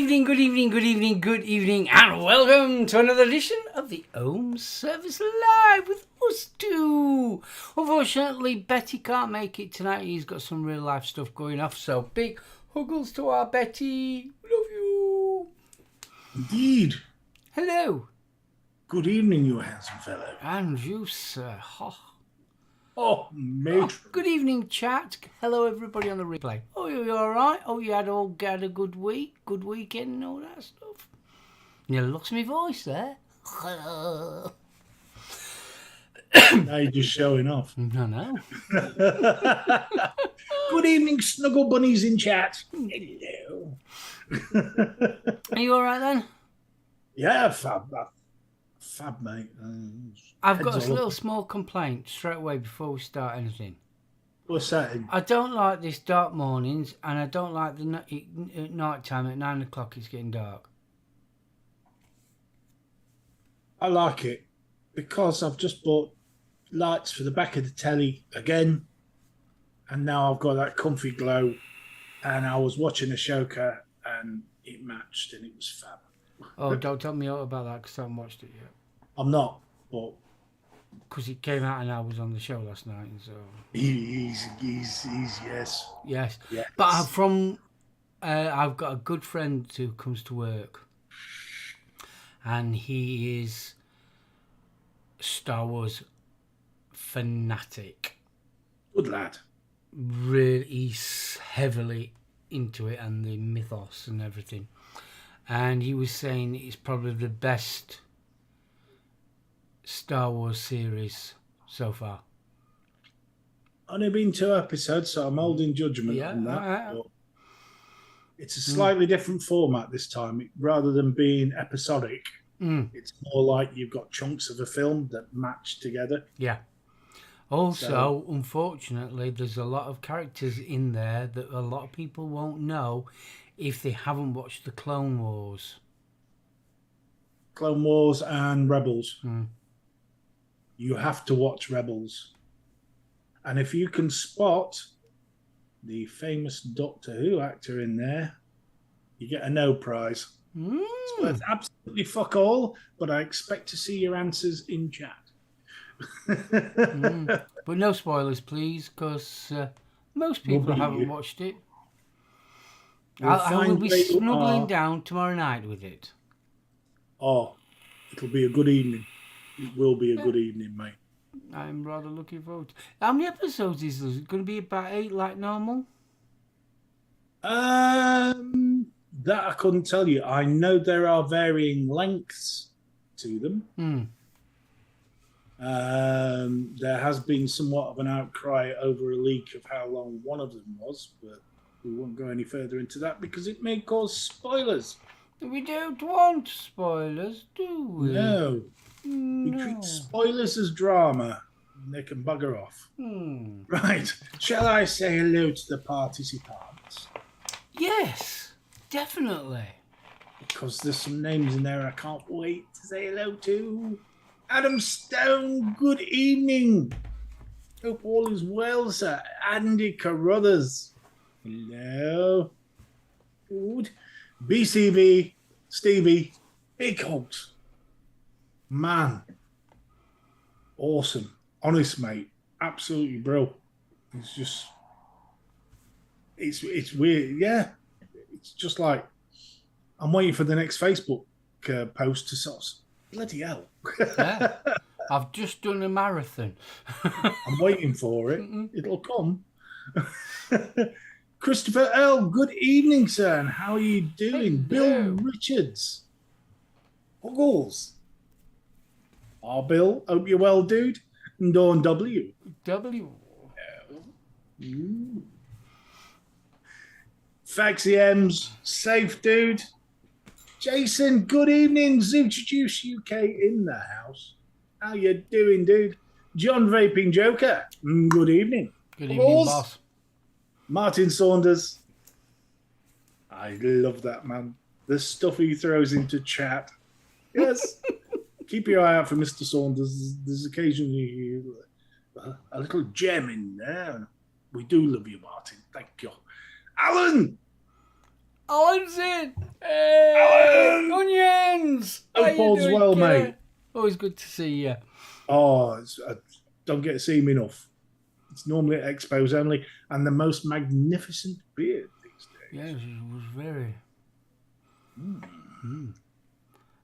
evening, good evening, good evening, good evening, and welcome to another edition of the Ohm Service Live with us two. Unfortunately, Betty can't make it tonight. He's got some real life stuff going off, so big huggles to our Betty. Love you. Indeed. Hello. Good evening, you handsome fellow. And you, sir. Oh, mate. Good evening, chat. Hello, everybody on the replay. Oh, you all right? Oh, you had a good week, good weekend, and all that stuff. You lost my voice there. Now you're just showing off. No. Good evening, snuggle bunnies in chat. Hello. Are you all right then? Yeah, fab, mate. I've got a little small complaint straight away before we start anything. What's that? I don't like this dark mornings, and I don't like the night time at 9 o'clock. It's getting dark. I like it because I've just bought lights for the back of the telly again, and now I've got that comfy glow. And I was watching Ashoka, and it matched, and it was fab. Oh, don't tell me all about that because I haven't watched it yet. I'm not, but because it came out and I was on the show last night, and so he's yes. But I've got a good friend who comes to work, and he is Star Wars fanatic. Good lad. Really, he's heavily into it and the mythos and everything. And he was saying it's probably the best Star Wars series so far. Only been 2 episodes, so I'm holding judgment on that. But it's a slightly different format this time. Rather than being episodic, it's more like you've got chunks of a film that match together. Yeah. Also, unfortunately, there's a lot of characters in there that a lot of people won't know if they haven't watched the Clone Wars. Clone Wars and Rebels. You have to watch Rebels. And if you can spot the famous Doctor Who actor in there, you get a no prize. It's worth absolutely fuck all, but I expect to see your answers in chat. But no spoilers, please, because most people haven't watched it. I will be snuggling down tomorrow night with it. Oh, it'll be a good evening. It will be a good evening, mate. I'm rather looking forward to it. How many episodes is there? Is it going to be about 8 like normal? That I couldn't tell you. I know there are varying lengths to them. There has been somewhat of an outcry over a leak of how long one of them was, but we won't go any further into that because it may cause spoilers. We don't want spoilers, do we? No. We treat spoilers as drama, and they can bugger off. Right. Shall I say hello to the participants? Yes, definitely. Because there's some names in there I can't wait to say hello to. Adam Stone, good evening. Hope all is well, sir. Andy Carruthers, hello. Good. BCV, Stevie, big hugs. Man, awesome. Honest, mate. Absolutely, bro. It's just, it's weird. Yeah. It's just like, I'm waiting for the next Facebook post to sort of, bloody hell. Yeah. I've just done a marathon. I'm waiting for it. It'll come. Christopher L., good evening, sir. And how are you doing? Hello. Bill Richards. Huggles. Bill, hope you're well, dude. And Dawn W. Faxi M's, safe, dude. Jason, good evening. Zooch Juice UK in the house. How you doing, dude? John Vaping Joker, good evening. Good evening, boss. Martin Saunders. I love that, man. The stuff he throws into chat. Yes. Keep your eye out for Mr. Saunders. There's occasionally a little gem in there. We do love you, Martin. Thank you. Alan! Alan's in. Hey, Alan! onions. How Hope you all's doing, well, kiddo? mate. Always good to see you. Oh, I don't get to see him enough. It's normally at expos only, and the most magnificent beard these days. Yes, it was very. Mm.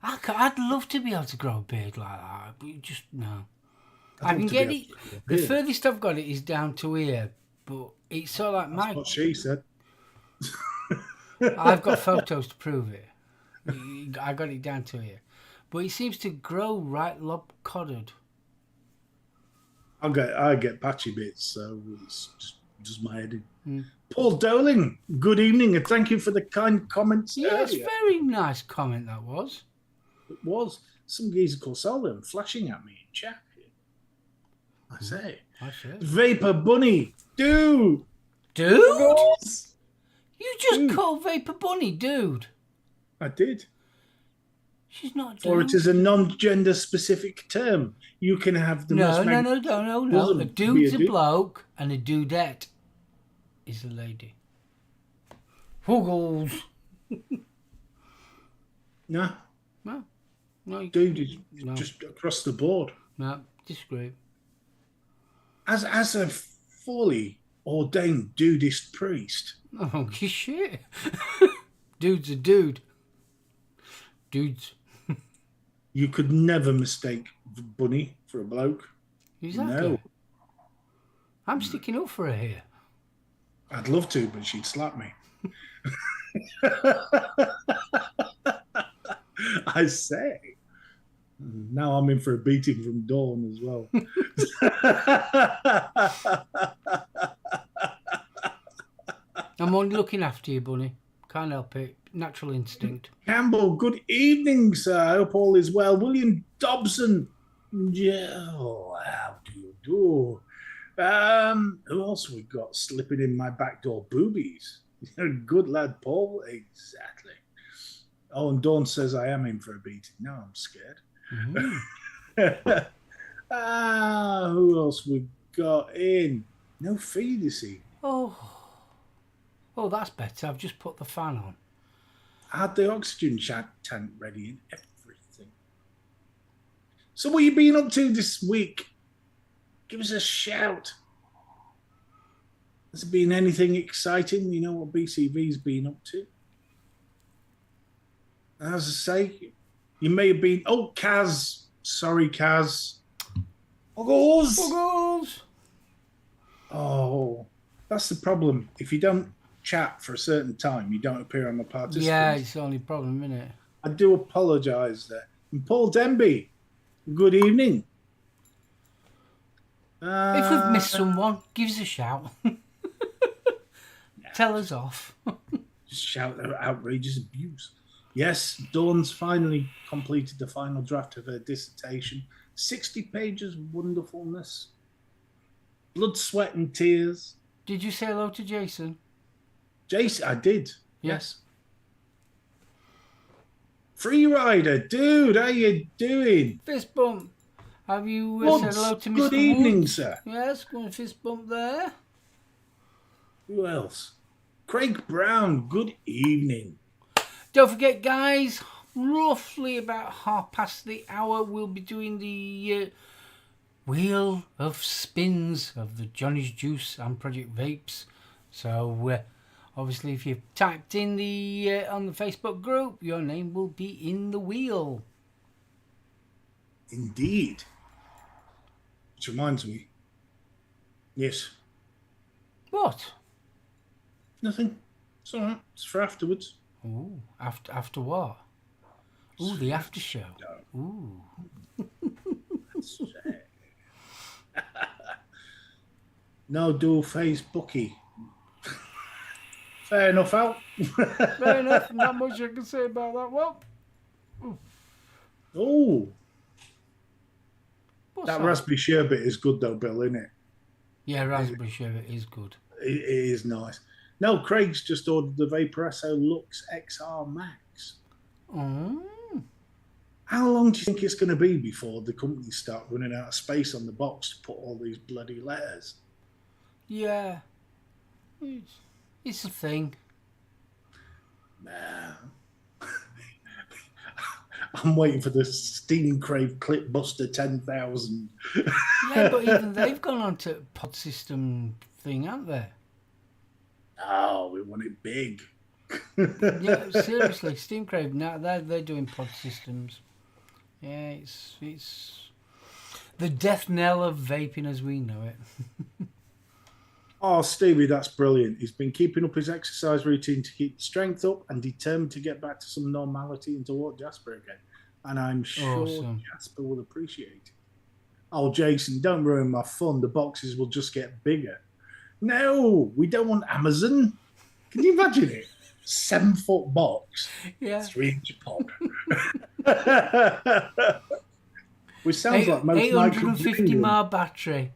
I'd love to be able to grow a beard like that, but you just no. I I'd can love to be get able it. to grow a The beard. furthest I've got it is down to here, but it's sort of like That's what she said. I've got photos to prove it. I got it down to here, but it seems to grow right lopsided. I get patchy bits, so it's just my head in. Paul Doling, good evening, and thank you for the kind comments Yes, earlier. very nice comment that was. It was some geezer called SoulOhm flashing at me in chat. I say. I see. Vapor Bunny, dude! Dude? You just Dude. called Vapor Bunny dude. I did. She's not dude. Or it is a non-gender specific term. You can have the most... No. A dude's a bloke and a dudette is a lady. Huggles. No. No. Dude is just across the board. No, disagree. As a fully ordained dudist priest... Oh, shit. Dude's a dude. Dudes. You could never mistake Bunny for a bloke. Exactly. No. I'm sticking up for her here. I'd love to, but she'd slap me. I say. Now I'm in for a beating from Dawn as well. I'm only looking after you, Bunny. Can't help it. Natural instinct. Campbell, good evening, sir. I hope all is well. William Dobson. Oh, how do you do? Who else we got slipping in my back door? Boobies. Good lad, Paul. Exactly. Oh, and Dawn says I am in for a beating. No, I'm scared. Who else we got in? No feed, you see. Oh, that's better. I've just put the fan on. I had the oxygen tank ready and everything. So what you been up to this week? Give us a shout. Has there been anything exciting? You know what BCV's been up to? As I say, you may have been... Oh, Kaz. Sorry, Kaz. Buggles! Oh, that's the problem. If you don't chat for a certain time, you don't appear on the participants. Yeah, it's the only problem, isn't it? I do apologise there. And Paul Denby, good evening. If we've missed someone, give us a shout. Tell us off. Just shout their outrageous abuse. Yes, Dawn's finally completed the final draft of her dissertation. 60 pages of wonderfulness. Blood, sweat and tears. Did you say hello to Jason? Jason, I did. Yes. Free Rider, dude, how you doing? Fist bump. Have you said hello to Mr. Good evening, Woods? sir. Yes, going fist bump there. Who else? Craig Brown, good evening. Don't forget, guys, roughly about 1:30, we'll be doing the Wheel of Spins of the Johnny's Juice and Project Vapes. So, obviously, if you've typed in the on the Facebook group, your name will be in the wheel. Indeed. Which reminds me. Yes. What? Nothing. It's all right. It's for afterwards. Ooh, after what? Ooh, the after show. Ooh. No dual phase bookie. Fair enough, Al. Fair enough. Not much I can say about that one. Oh. What's That raspberry sherbet is good though, Bill, isn't it? Yeah, raspberry sherbet is good. It is nice. No, Craig's just ordered the Vaporesso Lux XR Max. Oh. How long do you think it's going to be before the companies start running out of space on the box to put all these bloody letters? Yeah. It's a thing. Nah. I'm waiting for the Steam Crave Clip Buster 10,000. Yeah, but even they've gone on to pod system thing, haven't they? Oh, we want it big. Yeah, seriously, Steam Crave now they're doing pod systems. Yeah, it's the death knell of vaping as we know it. Oh, Stevie, that's brilliant. He's been keeping up his exercise routine to keep the strength up and determined to get back to some normality and to walk Jasper again. And I'm sure Awesome. Jasper will appreciate it. Oh, Jason, don't ruin my fun. The boxes will just get bigger. No, we don't want Amazon. Can you imagine it? 7-foot box, Yeah. 3-inch pod. Which sounds like most 850 mAh battery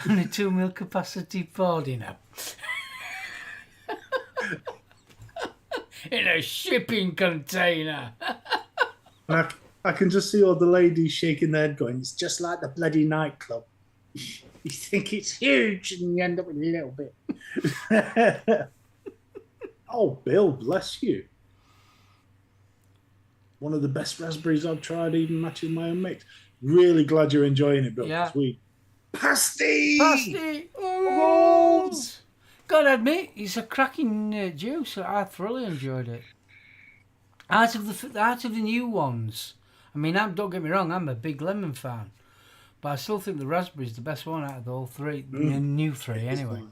and a 2 mil capacity boarding up. In a shipping container. I can just see all the ladies shaking their head going, it's just like the bloody nightclub. You think it's huge and you end up with a little bit. Oh, Bill, bless you. One of the best raspberries I've tried, even matching my own mix. Really glad you're enjoying it, Bill. Yeah. Pasty! Pasty! Oh! Gotta admit, it's a cracking juice. I thoroughly enjoyed it. Out of the new ones, I mean, don't get me wrong, I'm a big lemon fan, but I still think the raspberry is the best one out of all three. The new three, anyway.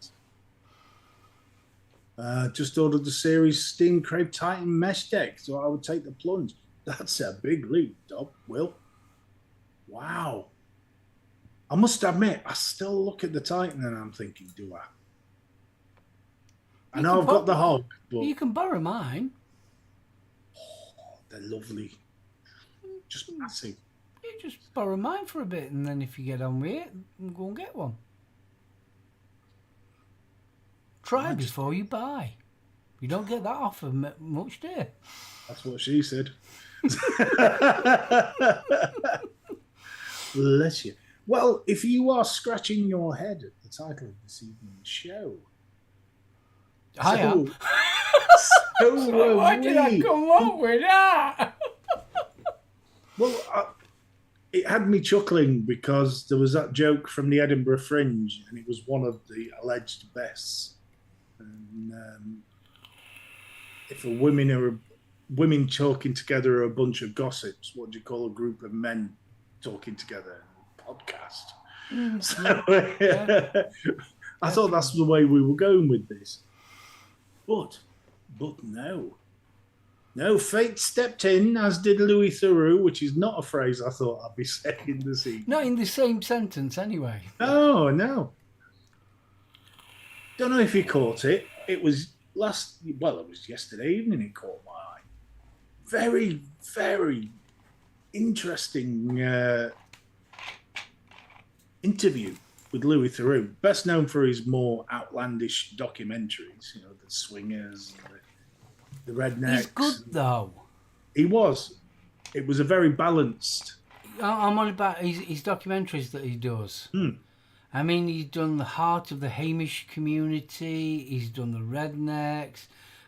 Just ordered the series Steam Crave Titan mesh deck, so I would take the plunge. That's a big leap, Dob. Will. Wow. I must admit, I still look at the Titan and I'm thinking, do I? I know I've got the Hulk, but you can borrow mine. Oh, they're lovely. Just massive. You just borrow mine for a bit, and then if you get on with it, go and get one. Try before you buy. You don't get that offer much, do you? That's what she said. Bless you. Well, if you are scratching your head at the title of this evening's show, I am. So why did I come up with that? Well, it had me chuckling because there was that joke from the Edinburgh Fringe, and it was one of the alleged bests. And if women talking together are a bunch of gossips, what do you call a group of men talking together? Podcast. I thought that's the way we were going with this. But no, fate stepped in, as did Louis Theroux, which is not a phrase I thought I'd be saying this evening. Not in the same sentence, anyway. No. Don't know if you caught it. It was yesterday evening it caught my eye. Very, very interesting interview with Louis Theroux, best known for his more outlandish documentaries, the swingers, the rednecks. He's good, though. He was. It was a very balanced. I'm on about his documentaries that he does. I mean, he's done the heart of the Hamish community. He's done the rednecks.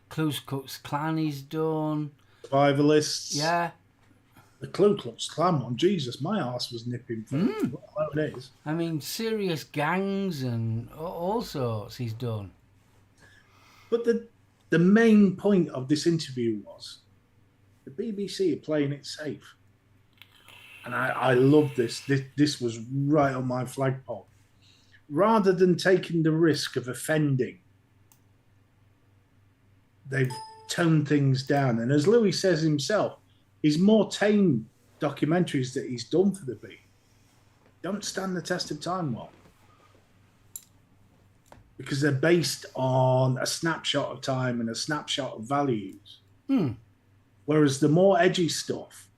Ku Klux Klan he's done. Survivalists. Yeah. The Ku Klux Klan one, Jesus, my arse was nipping for what it is. I mean, serious gangs and all sorts he's done. But the main point of this interview was the BBC are playing it safe. And I love this. This was right on my flagpole. Rather than taking the risk of offending, they've toned things down. And as Louis says himself, his more tame documentaries that he's done for the B don't stand the test of time well. Because they're based on a snapshot of time and a snapshot of values. Whereas the more edgy stuff,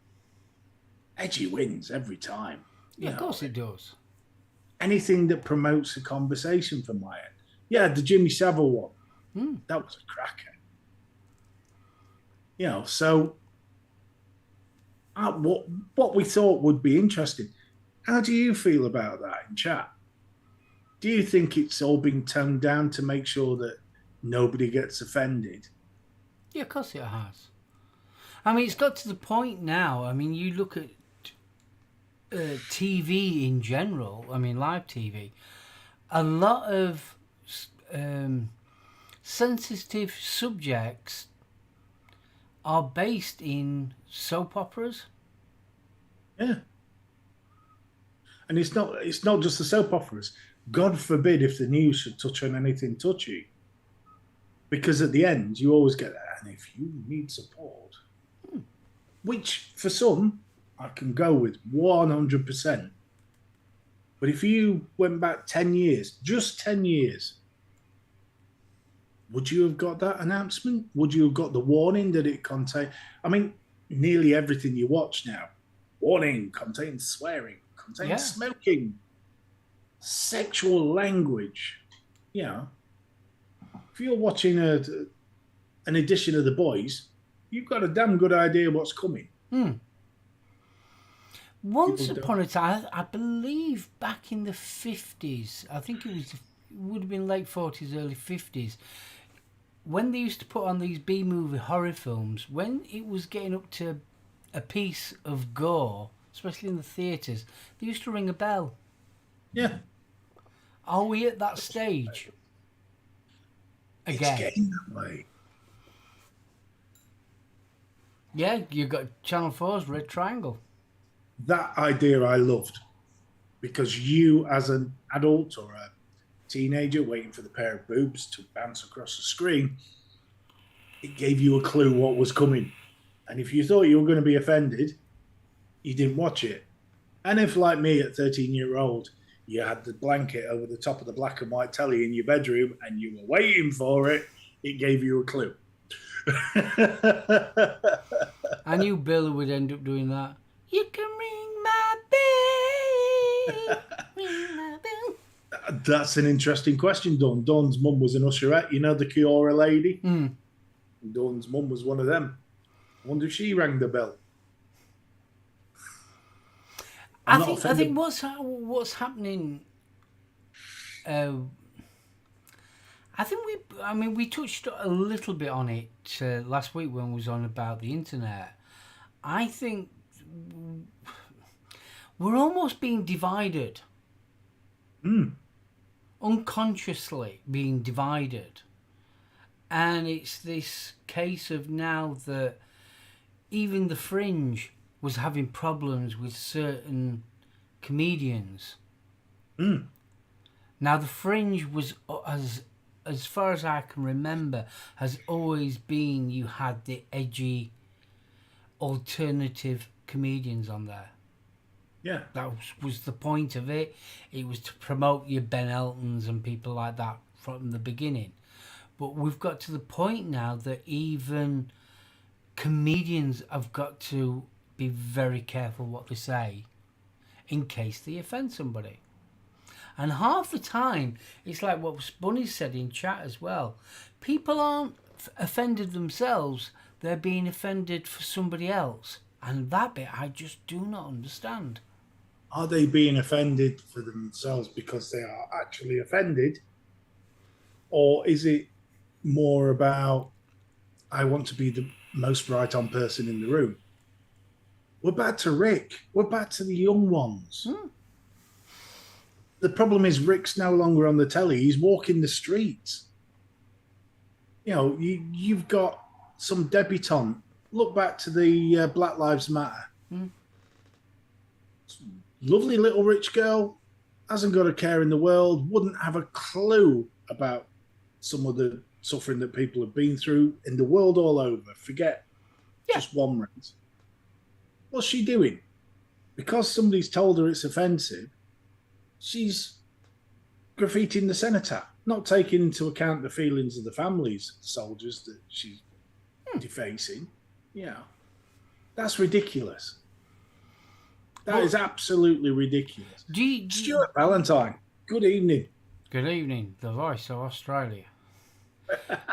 edgy wins every time. Yeah, of course it does. Anything that promotes a conversation from my end. Yeah, the Jimmy Savile one. That was a cracker. So what we thought would be interesting. How do you feel about that in chat? Do you think it's all been toned down to make sure that nobody gets offended? Yeah, of course it has. I mean, it's got to the point now. I mean, you look at TV in general. I mean, live TV. A lot of um, sensitive subjects are based in soap operas. Yeah. And it's not just the soap operas. God forbid if the news should touch on anything touchy. Because at the end, you always get that. And if you need support, which for some, I can go with 100%. But if you went back 10 years, just 10 years, would you have got that announcement? Would you have got the warning that it contained? I mean, nearly everything you watch now, warning, contains swearing, contains Yeah. smoking, sexual language. You know, if you're watching an edition of The Boys, you've got a damn good idea what's coming. Once upon a time, I believe back in the 50s, I think it would have been late 40s, early 50s, when they used to put on these B-movie horror films, when it was getting up to a piece of gore, especially in the theatres, they used to ring a bell. Yeah. Are we at that stage? Again. It's getting that way. Yeah, you've got Channel 4's Red Triangle. That idea I loved, because you, as an adult or a teenager waiting for the pair of boobs to bounce across the screen, it gave you a clue what was coming. And if you thought you were going to be offended, you didn't watch it. And if, like me at 13-year-old, you had the blanket over the top of the black and white telly in your bedroom and you were waiting for it, it gave you a clue. I knew Bill would end up doing that. You can ring my bell. Ring my bell. That's an interesting question, Dawn. Dawn's mum was an usherette. You know the Kiora lady? Dawn's mum was one of them. I wonder if she rang the bell. I think what's happening. We touched a little bit on it last week when we was on about the internet. I think we're almost being divided. Unconsciously being divided. And it's this case of now that even the Fringe was having problems with certain comedians. Now the Fringe was, as far as I can remember, has always been, you had the edgy alternative comedians on there. Yeah. That was the point of it. It was to promote your Ben Eltons and people like that from the beginning. But we've got to the point now that even comedians have got to be very careful what they say in case they offend somebody. And half the time, it's like what Bunny said in chat as well. People aren't offended themselves, they're being offended for somebody else. And that bit I just do not understand. Are they being offended for themselves because they are actually offended? Or is it more about, I want to be the most right-on person in the room? We're back to Rick. We're back to the young ones. The problem is Rick's no longer on the telly. He's walking the streets. You know, you've got some debutante. Look back to the Black Lives Matter. Lovely little rich girl, hasn't got a care in the world, wouldn't have a clue about some of the suffering that people have been through in the world all over. Forget just one race. What's she doing? Because somebody's told her it's offensive, she's graffitiing the cenotaph, not taking into account the feelings of the families of the soldiers that she's defacing. Yeah. That's ridiculous. That is absolutely ridiculous. Stuart Valentine, good evening. Good evening, the voice of Australia.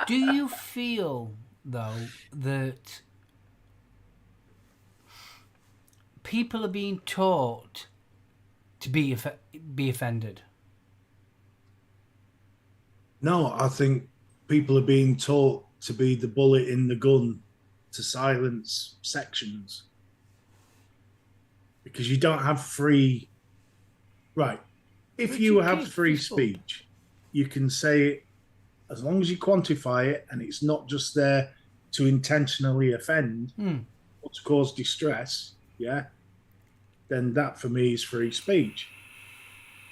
Do you feel, though, that people are being taught to be offended? No, I think people are being taught to be the bullet in the gun to silence sections, because you don't have free. Right. If you have free speech, you can say it as long as you quantify it and it's not just there to intentionally offend or to cause distress, yeah, then that for me is free speech.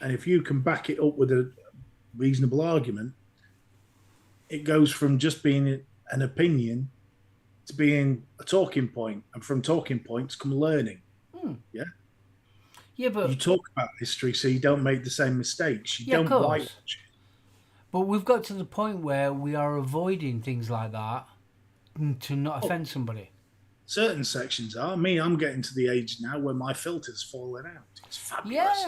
And if you can back it up with a reasonable argument, it goes from just being an opinion to being a talking point, and from talking points come learning. Yeah. Yeah, but you talk about history so you don't make the same mistakes. You don't whitewash it. But we've got to the point where we are avoiding things like that to not offend somebody. Certain sections are. I'm getting to the age now where my filter's falling out. It's fabulous.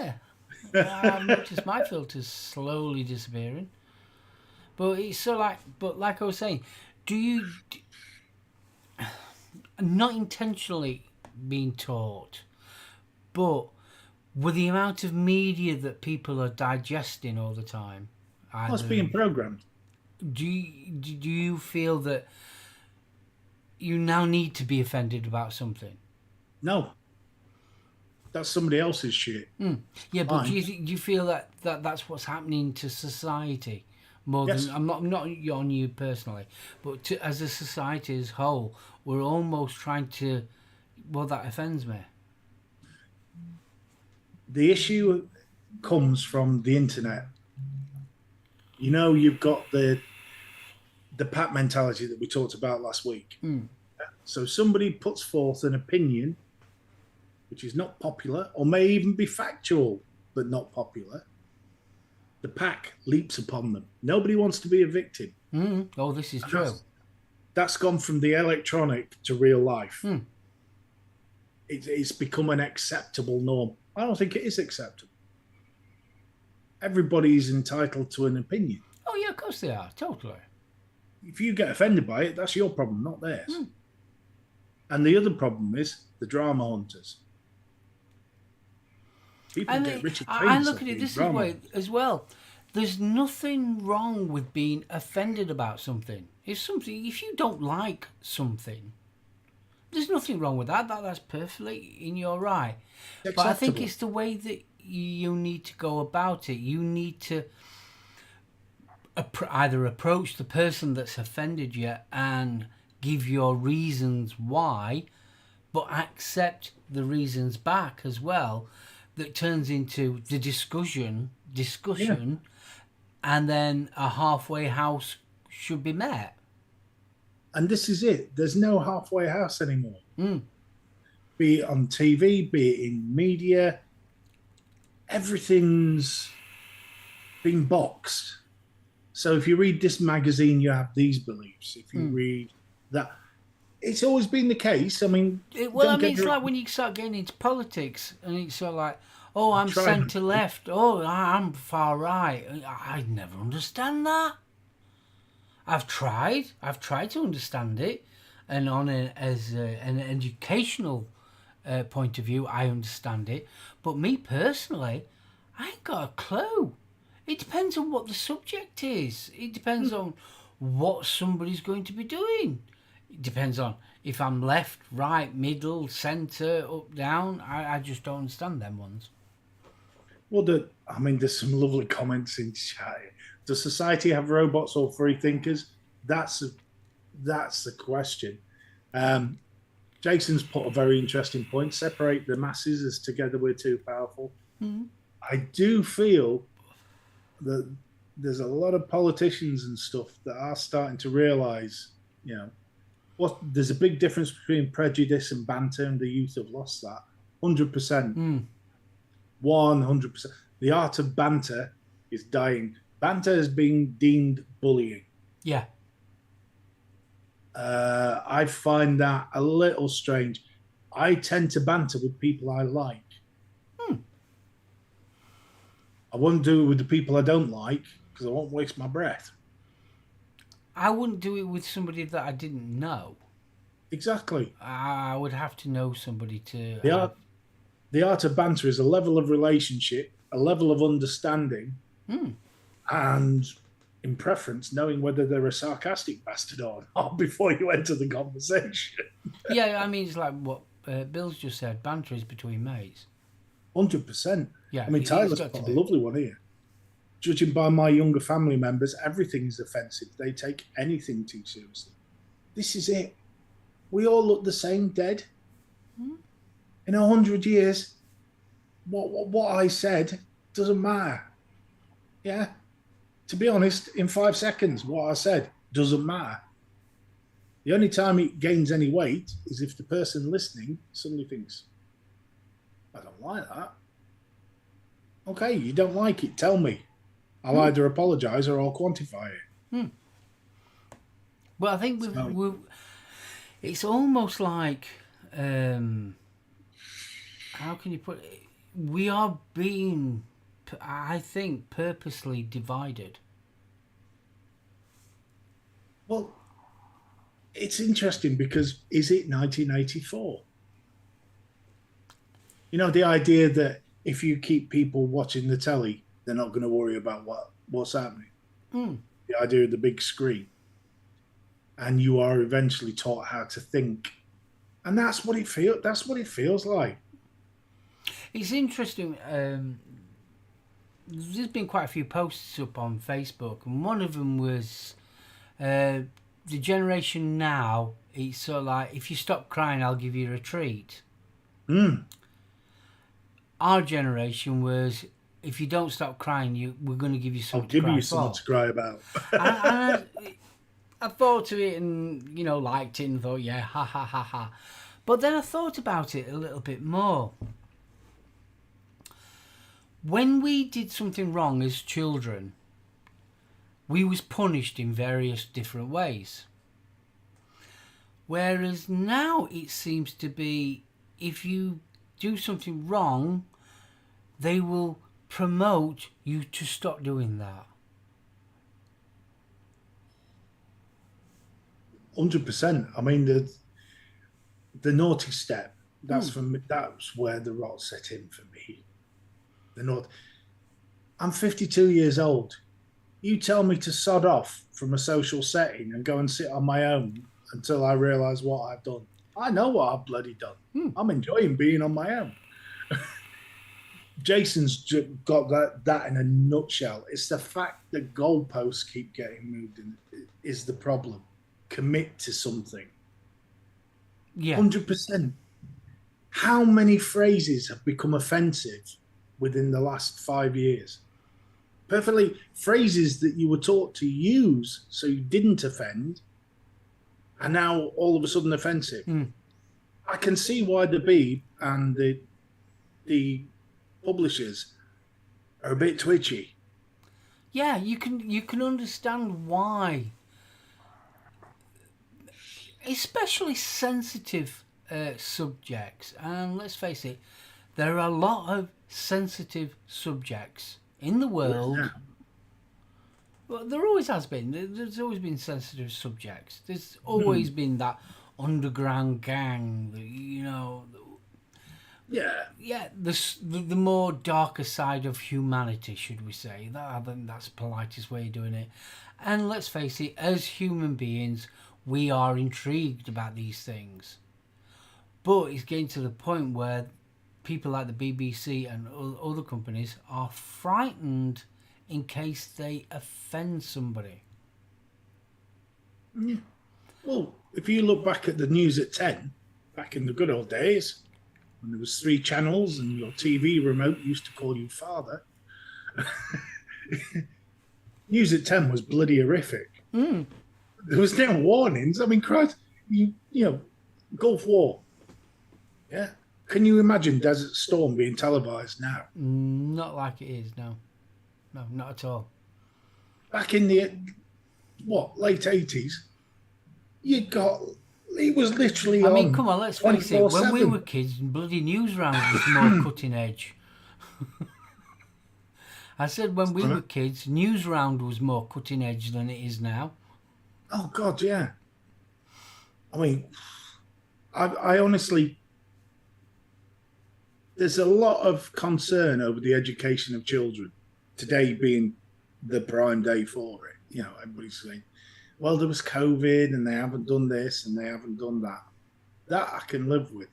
Yeah. I've noticed my filter's slowly disappearing. But it's so like I was saying, do you, not intentionally being taught, but with the amount of media that people are digesting all the time, it's being programmed. Do you feel that you now need to be offended about something? No, that's somebody else's shit. Yeah, but do you feel that that's what's happening to society more Yes. than I'm not on you personally, but as a society as a whole, we're almost trying to. Well, that offends me. The issue comes from the internet. You've got the pack mentality that we talked about last week. So somebody puts forth an opinion which is not popular or may even be factual but not popular. The pack leaps upon them. Nobody wants to be a victim. Oh, this is true. That's gone from the electronic to real life. It's become an acceptable norm. I don't think it is acceptable. Everybody's entitled to an opinion. Oh, yeah, of course they are. Totally. If you get offended by it, that's your problem, not theirs. And the other problem is the drama hunters. People get rich and famous. I look at it this way as well. There's nothing wrong with being offended about something. If you don't like something, there's nothing wrong with that. That's perfectly in your right. But I think it's the way that you need to go about it. You need to either approach the person that's offended you and give your reasons why, but accept the reasons back as well. That turns into the discussion, and then a halfway house should be met. And this is it. There's no halfway house anymore. Be it on TV, be it in media, everything's been boxed. So if you read this magazine, you have these beliefs. If you read that, it's always been the case. I mean, it's like when you start getting into politics, and it's sort of like, oh, I'm centre left. Oh, I'm far right. I never understand that. I've tried to understand it, and as an educational point of view, I understand it. But me personally, I ain't got a clue. It depends on what the subject is. It depends on what somebody's going to be doing. It depends on if I'm left, right, middle, centre, up, down. I just don't understand them ones. Well, there's some lovely comments in chat. Does society have robots or free thinkers? That's the question. Jason's put a very interesting point. Separate the masses as together we're too powerful. I do feel that there's a lot of politicians and stuff that are starting to realise, there's a big difference between prejudice and banter, and the youth have lost that 100%. 100%. The art of banter is dying. Banter is being deemed bullying. Yeah. I find that a little strange. I tend to banter with people I like. I won't do it with the people I don't like because I won't waste my breath. I wouldn't do it with somebody that I didn't know. Exactly. I would have to know somebody to... The art of banter is a level of relationship, a level of understanding, and in preference knowing whether they're a sarcastic bastard or not before you enter the conversation. Yeah, I mean, it's like what Bill's just said. Banter is between mates. 100%. Yeah, I mean, it's Tyler's got to put a be. lovely one here. Judging by my younger family members, everything is offensive. They take anything too seriously. This is it. We all look the same dead. In 100 years, what I said doesn't matter. Yeah. To be honest, in 5 seconds, what I said doesn't matter. The only time it gains any weight is if the person listening suddenly thinks, I don't like that. Okay, you don't like it, tell me. I'll either apologise or I'll quantify it. Well, I think it's almost like, how can you put it? We are being, I think, purposely divided. Well, it's interesting because is it 1984? You know, the idea that if you keep people watching the telly, they're not going to worry about what's happening. The idea of the big screen. And you are eventually taught how to think. And that's what it feels like. It's interesting. There's been quite a few posts up on Facebook, and one of them was the generation now. It's sort of like, if you stop crying, I'll give you a treat. Our generation was, if you don't stop crying, we're going to give you something to cry for. I'll give you something to cry about. I thought of it and, liked it and thought, yeah, ha, ha, ha, ha. But then I thought about it a little bit more. When we did something wrong as children, we was punished in various different ways. Whereas now it seems to be, if you do something wrong, they will promote you to stop doing that. 100%. I mean, the naughty step, that's where the rot set in for me. I'm 52 years old. You tell me to sod off from a social setting and go and sit on my own until I realise what I've done. I know what I've bloody done. I'm enjoying being on my own. Jason's got that in a nutshell. It's the fact that goalposts keep getting moved is the problem. Commit to something. Yeah. 100%. How many phrases have become offensive within the last 5 years? Perfectly phrases that you were taught to use so you didn't offend are now all of a sudden offensive. I can see why the Beeb and the publishers are a bit twitchy. Yeah, you can understand why. Especially sensitive subjects, and let's face it, there are a lot of sensitive subjects in the world. Yeah. Well, there always has been. There's always been sensitive subjects. There's always been that underground gang, Yeah, the more darker side of humanity, should we say? I think that's the politest way of doing it. And let's face it, as human beings, we are intrigued about these things. But it's getting to the point where people like the BBC and other companies are frightened in case they offend somebody. Yeah. Well, if you look back at the news at 10, back in the good old days, when there was 3 channels and your TV remote used to call you father, news at 10 was bloody horrific. There was no warnings. I mean, Christ, Gulf War. Yeah. Can you imagine Desert Storm being televised now? Not like it is, no. No, not at all. Back in the, late 80s, it was literally I mean, come on, let's face it. When we were kids, bloody Newsround was more cutting edge. I said when we were kids, Newsround was more cutting edge than it is now. Oh, God, yeah. I mean, I honestly, there's a lot of concern over the education of children, today being the prime day for it. everybody's saying, well, there was COVID and they haven't done this and they haven't done that. That I can live with.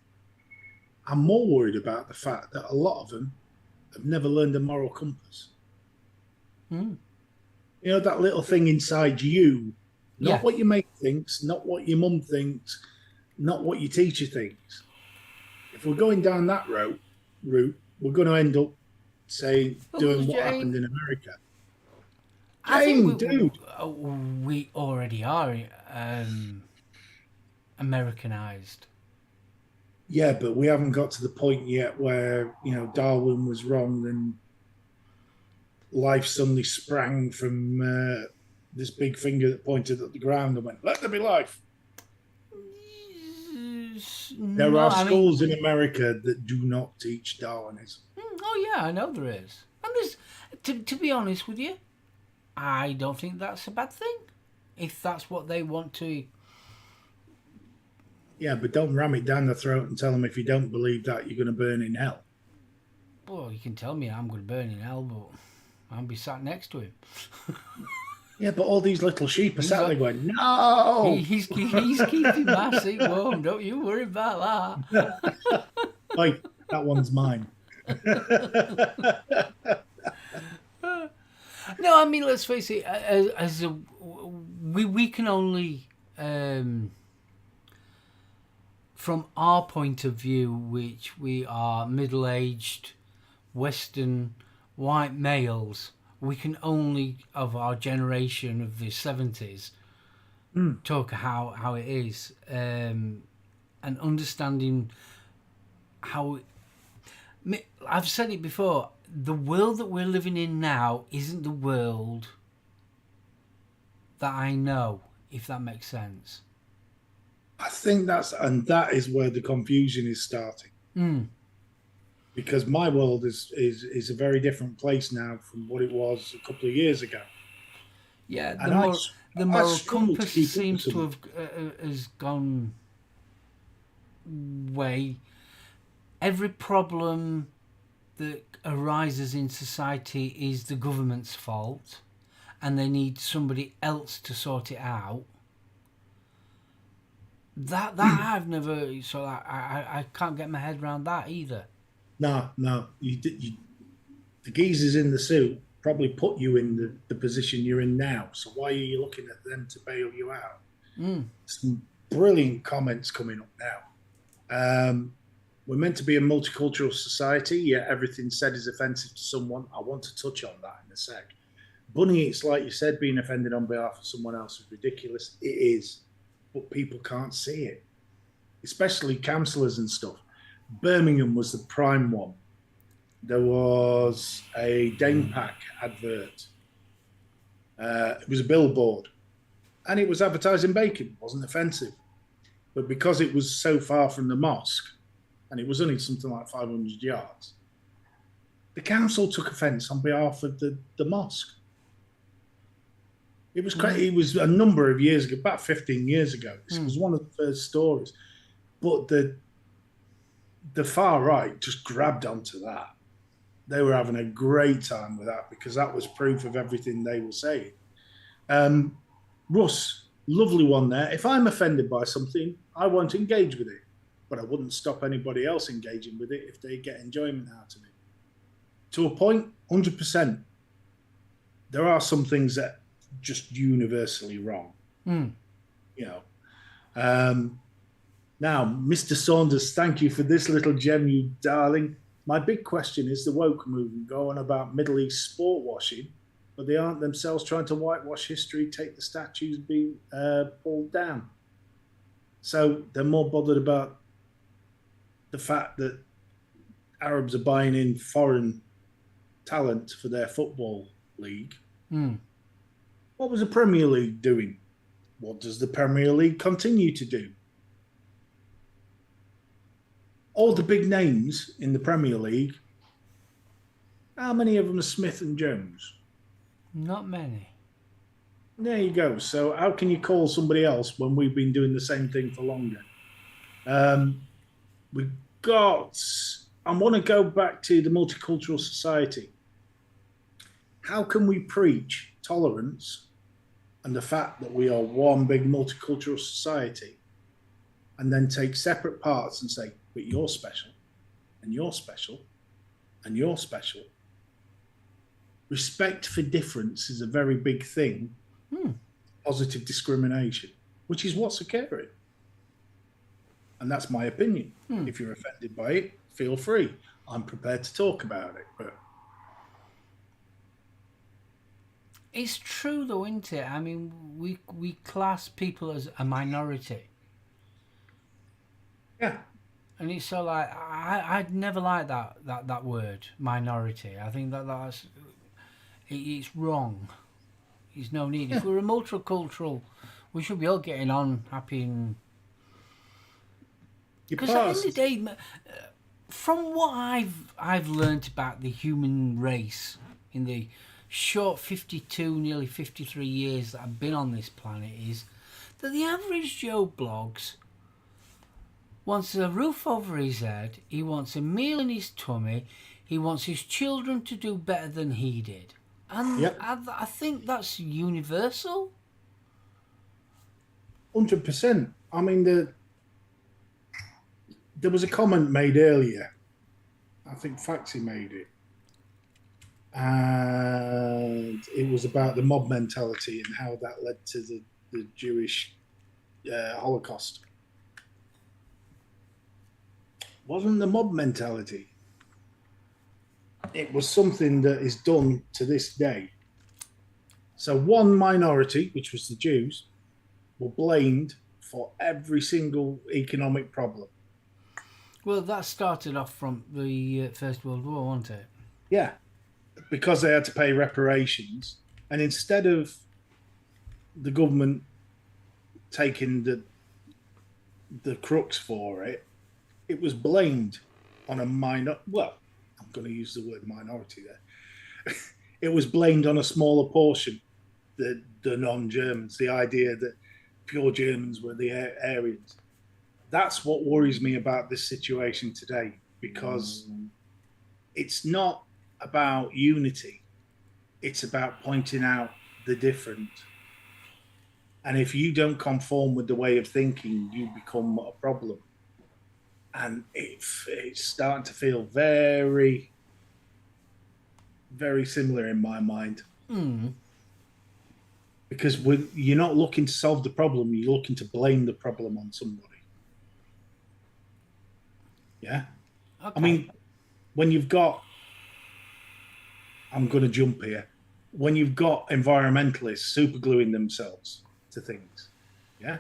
I'm more worried about the fact that a lot of them have never learned a moral compass. That little thing inside you, not what your mate thinks, not what your mum thinks, not what your teacher thinks. If we're going down that route, we're going to end up doing what happened in America. I think we already are Americanized. Yeah, but we haven't got to the point yet where, Darwin was wrong and life suddenly sprang from this big finger that pointed at the ground and went, let there be life. There are schools in America that do not teach Darwinism. Oh, yeah, I know there is. And to be honest with you, I don't think that's a bad thing. If that's what they want to. Yeah, but don't ram it down the throat and tell them if you don't believe that, you're going to burn in hell. Well, you can tell me I'm going to burn in hell, but I'll be sat next to him. Yeah, but all these little sheep are sat there going, no! He's keeping my seat warm. Don't you worry about that. Like, that one's mine. No, I mean, let's face it. We can only, from our point of view, which we are middle-aged, Western, white males, we can only, of our generation of the 70s, talk how it is, and understanding how. I've said it before. The world that we're living in now isn't the world that I know, if that makes sense. I think that is where the confusion is starting. Because my world is a very different place now from what it was a couple of years ago. Yeah, the moral compass seems to have has gone way. Every problem that arises in society is the government's fault, and they need somebody else to sort it out. That I've never, so I can't get my head around that either. No, the geezers in the suit probably put you in the position you're in now. So why are you looking at them to bail you out? Some brilliant comments coming up now. We're meant to be a multicultural society, yet everything said is offensive to someone. I want to touch on that in a sec. Bunny, it's like you said, being offended on behalf of someone else is ridiculous. It is, but people can't see it, especially councillors and stuff. Birmingham was the prime one. There was a Dane Pack advert. It was a billboard, and it was advertising bacon. It wasn't offensive, but because it was so far from the mosque, and it was only something like 500 yards, the council took offence on behalf of the mosque. It was crazy. It was a number of years ago, about 15 years ago. This was one of the first stories. But the far right just grabbed onto that. They were having a great time with that because that was proof of everything they were saying. Russ, lovely one there. If I'm offended by something, I won't engage with it. But I wouldn't stop anybody else engaging with it if they get enjoyment out of it. To a point, 100%. There are some things that are just universally wrong. Now, Mr. Saunders, thank you for this little gem, you darling. My big question is the woke movement go on about Middle East sport washing, but they aren't themselves trying to whitewash history, take the statues being pulled down. So they're more bothered about the fact that Arabs are buying in foreign talent for their football league. What was the Premier League doing? What does the Premier League continue to do? All the big names in the Premier League, how many of them are Smith and Jones? Not many. There you go. So how can you call somebody else when we've been doing the same thing for longer? I want to go back to the multicultural society. How can we preach tolerance and the fact that we are one big multicultural society, and then take separate parts and say, but you're special, and you're special, and you're special. Respect for difference is a very big thing. Positive discrimination, which is what's occurring. And that's my opinion. If you're offended by it, feel free. I'm prepared to talk about it. But It's true though, isn't it? I mean, we class people as a minority. yeah, And it's so like I'd never like that word minority. I think it's wrong. There's no need. If we're a multicultural, we should be all getting on happy and. Because at the end of the day, from what I've learnt about the human race in the short 52, nearly 53 years that I've been on this planet, is that the average Joe Blogs wants a roof over his head, he wants a meal in his tummy, he wants his children to do better than he did. And I think that's universal. 100%. I mean, there was a comment made earlier. I think Faxi made it. And it was about the mob mentality and how that led to the Jewish Holocaust. Wasn't the mob mentality. It was something that is done to this day. So one minority, which was the Jews, were blamed for every single economic problem. Well, that started off from the First World War, wasn't it? Yeah, because they had to pay reparations. And instead of the government taking the crux for it, it was blamed on a well, I'm going to use the word minority there. It was blamed on a smaller portion, the non-Germans, the idea that pure Germans were the Aryans. That's what worries me about this situation today, because it's not about unity. It's about pointing out the different. And if you don't conform with the way of thinking, you become a problem. And it's starting to feel very, very similar in my mind. Because you're not looking to solve the problem, you're looking to blame the problem on somebody. Yeah? Okay. I mean, when you've got, I'm going to jump here, when you've got environmentalists supergluing themselves to things, yeah?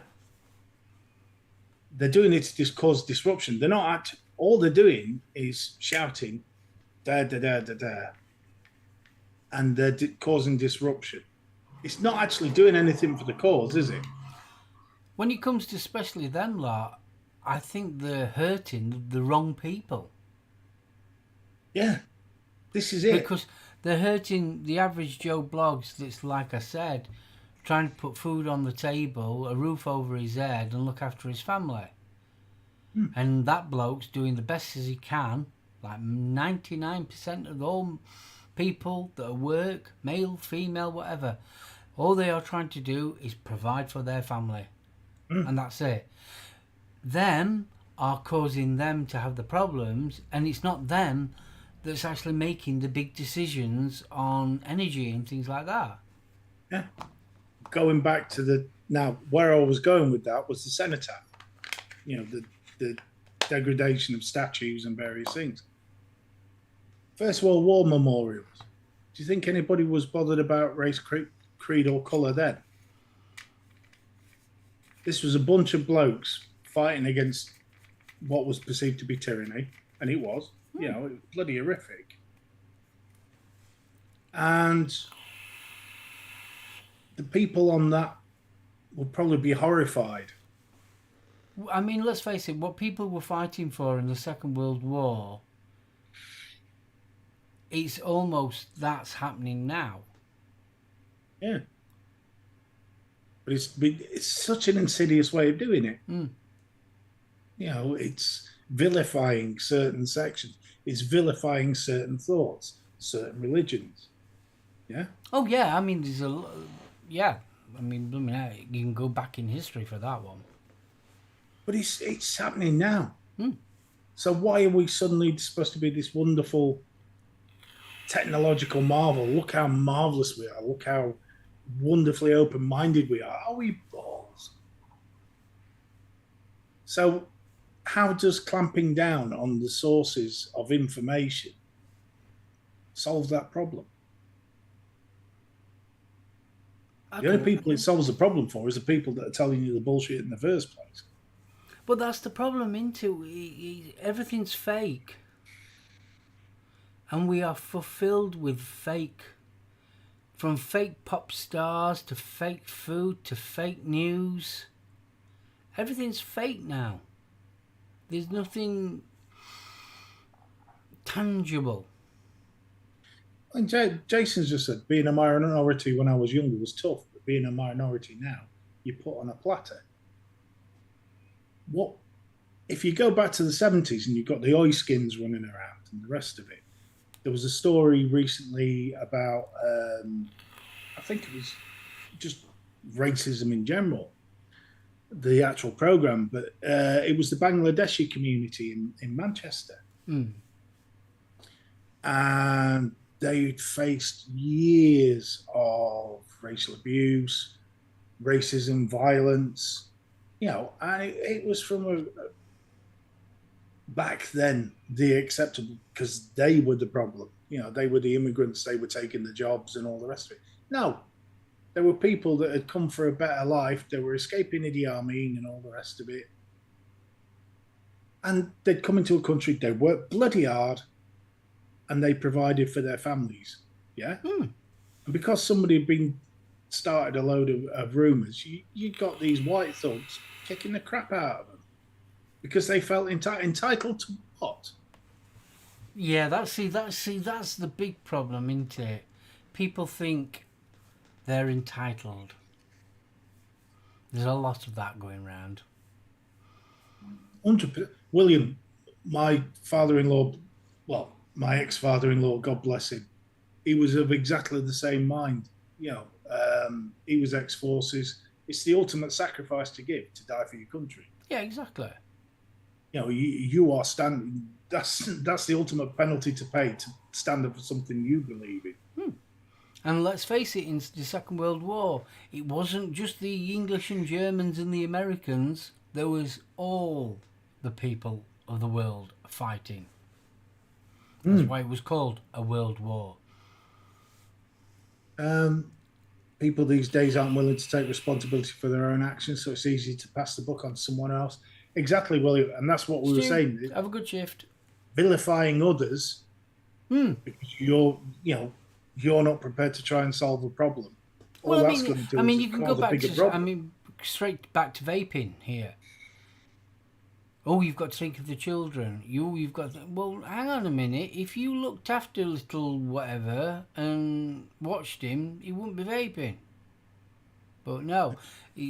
They're doing it to just cause disruption. They're not all they're doing is shouting, da, da, da, da, da. And they're causing disruption. It's not actually doing anything for the cause, is it? When it comes to especially them lot, I think they're hurting the wrong people. Yeah, this is it. Because they're hurting the average Joe Blogs that's, like I said, trying to put food on the table, a roof over his head, and look after his family. And that bloke's doing the best as he can, like 99% of all people that work, male, female, whatever, all they are trying to do is provide for their family. And that's it. Them are causing them to have the problems, and it's not them that's actually making the big decisions on energy and things like that. Yeah. Going back to now, where I was going with that was the cenotaph. You know, the degradation of statues and various things. First World War memorials. Do you think anybody was bothered about race, creed, or colour then? This was a bunch of blokes fighting against what was perceived to be tyranny, and it was. You know, it was bloody horrific. And the people on that would probably be horrified. I mean, let's face it, what people were fighting for in the Second World War, it's almost that's happening now. Yeah. But it's such an insidious way of doing it. You know, it's vilifying certain sections. It's vilifying certain thoughts, certain religions. Yeah? Oh, yeah, I mean, yeah. I mean, blooming hell, you can go back in history for that one. But it's happening now. Hmm. So why are we suddenly supposed to be this wonderful technological marvel? Look how marvelous we are. Look how wonderfully open-minded we are. Are we balls? So how does clamping down on the sources of information solve that problem? The only people it solves the problem for is the people that are telling you the bullshit in the first place. But that's the problem, into everything's fake. And we are fulfilled with fake. From fake pop stars to fake food to fake news. Everything's fake now. There's nothing tangible. And Jason's just said being a minority when I was younger was tough, but being a minority now, you put on a platter. What if you go back to the 70s and you've got the oi skins running around and the rest of it? There was a story recently about, I think it was just racism in general, the actual program, but it was the Bangladeshi community in Manchester. Mm. And they'd faced years of racial abuse, racism, violence, and it was from back then the acceptable, because they were the problem. They were the immigrants, they were taking the jobs and all the rest of it. No, there were people that had come for a better life, they were escaping Idi Amin and all the rest of it. And they'd come into a country, they worked bloody hard, and they provided for their families. Yeah. Mm. And because somebody had been started a load of rumors, you got these white thugs kicking the crap out of them because they felt entitled to what? Yeah, that's the big problem, isn't it? People think they're entitled. There's a lot of that going around. 100%. William, my father-in-law, well, my ex-father-in-law, God bless him, he was of exactly the same mind. He was ex-forces. It's the ultimate sacrifice to give, to die for your country. Yeah, exactly. You are standing. That's the ultimate penalty to pay, to stand up for something you believe in. And let's face it, in the Second World War, it wasn't just the English and Germans and the Americans. There was all the people of the world fighting. That's why it was called a world war. People these days aren't willing to take responsibility for their own actions, so it's easy to pass the buck on to someone else. Exactly, William, and that's what we were saying. Have a good shift. Vilifying others because you're not prepared to try and solve a problem. Well, I mean, you can go back to, straight back to vaping here. Oh, you've got to think of the children. You've got to, well, hang on a minute. If you looked after little whatever and watched him, he wouldn't be vaping. But no,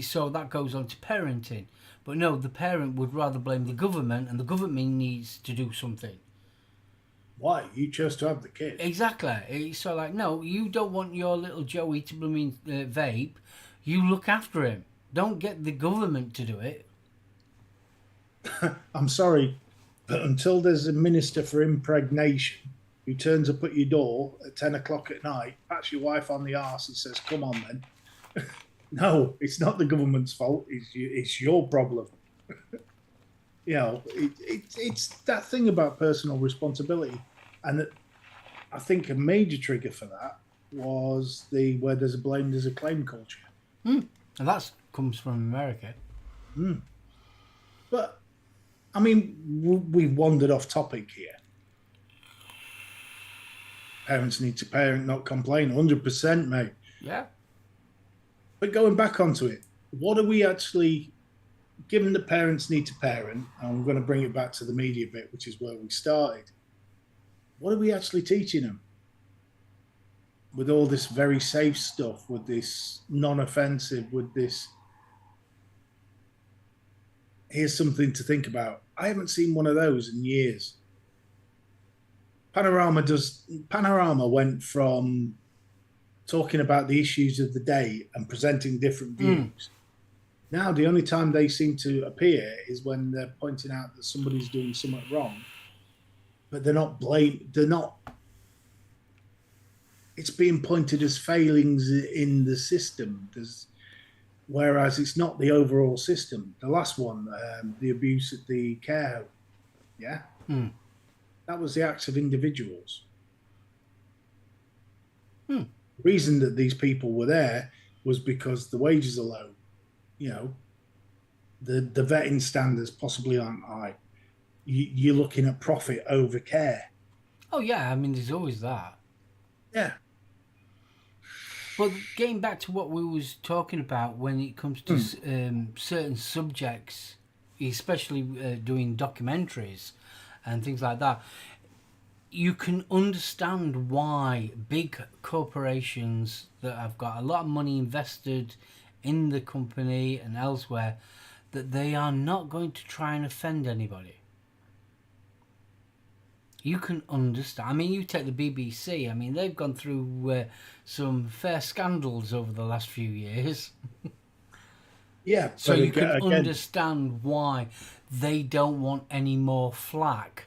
so that goes on to parenting. But no, the parent would rather blame the government, and the government needs to do something. Why? You chose to have the kid. Exactly. So like, no, you don't want your little Joey to blooming vape. You look after him. Don't get the government to do it. I'm sorry, but until there's a minister for impregnation who turns up at your door at 10 o'clock at night, pats your wife on the arse and says, come on then. No, it's not the government's fault. It's your problem. It's that thing about personal responsibility. And I think a major trigger for that was where there's a blame, there's a claim culture. And that comes from America. But, I mean, we've wandered off topic here. Parents need to parent, not complain. 100%, mate. Yeah. But going back onto it, what are we actually, given the parents need to parent, and I'm going to bring it back to the media bit, which is where we started, what are we actually teaching them? With all this very safe stuff, with this non-offensive, with this, here's something to think about. I haven't seen one of those in years. Panorama went from talking about the issues of the day and presenting different views. Now, the only time they seem to appear is when they're pointing out that somebody's doing something wrong, but they're not blame. They're not. It's being pointed as failings in the system. Whereas it's not the overall system. The last one, the abuse at the care home, yeah, that was the acts of individuals. The reason that these people were there was because the wages are low. You know, the vetting standards possibly aren't high. You're looking at profit over care. Oh yeah, I mean, there's always that. Yeah. But getting back to what we was talking about when it comes to certain subjects, especially doing documentaries and things like that, you can understand why big corporations that have got a lot of money invested in the company and elsewhere, that they are not going to try and offend anybody. You can understand. I mean, you take the BBC. I mean, they've gone through some fair scandals over the last few years. Yeah. So you can understand why they don't want any more flack.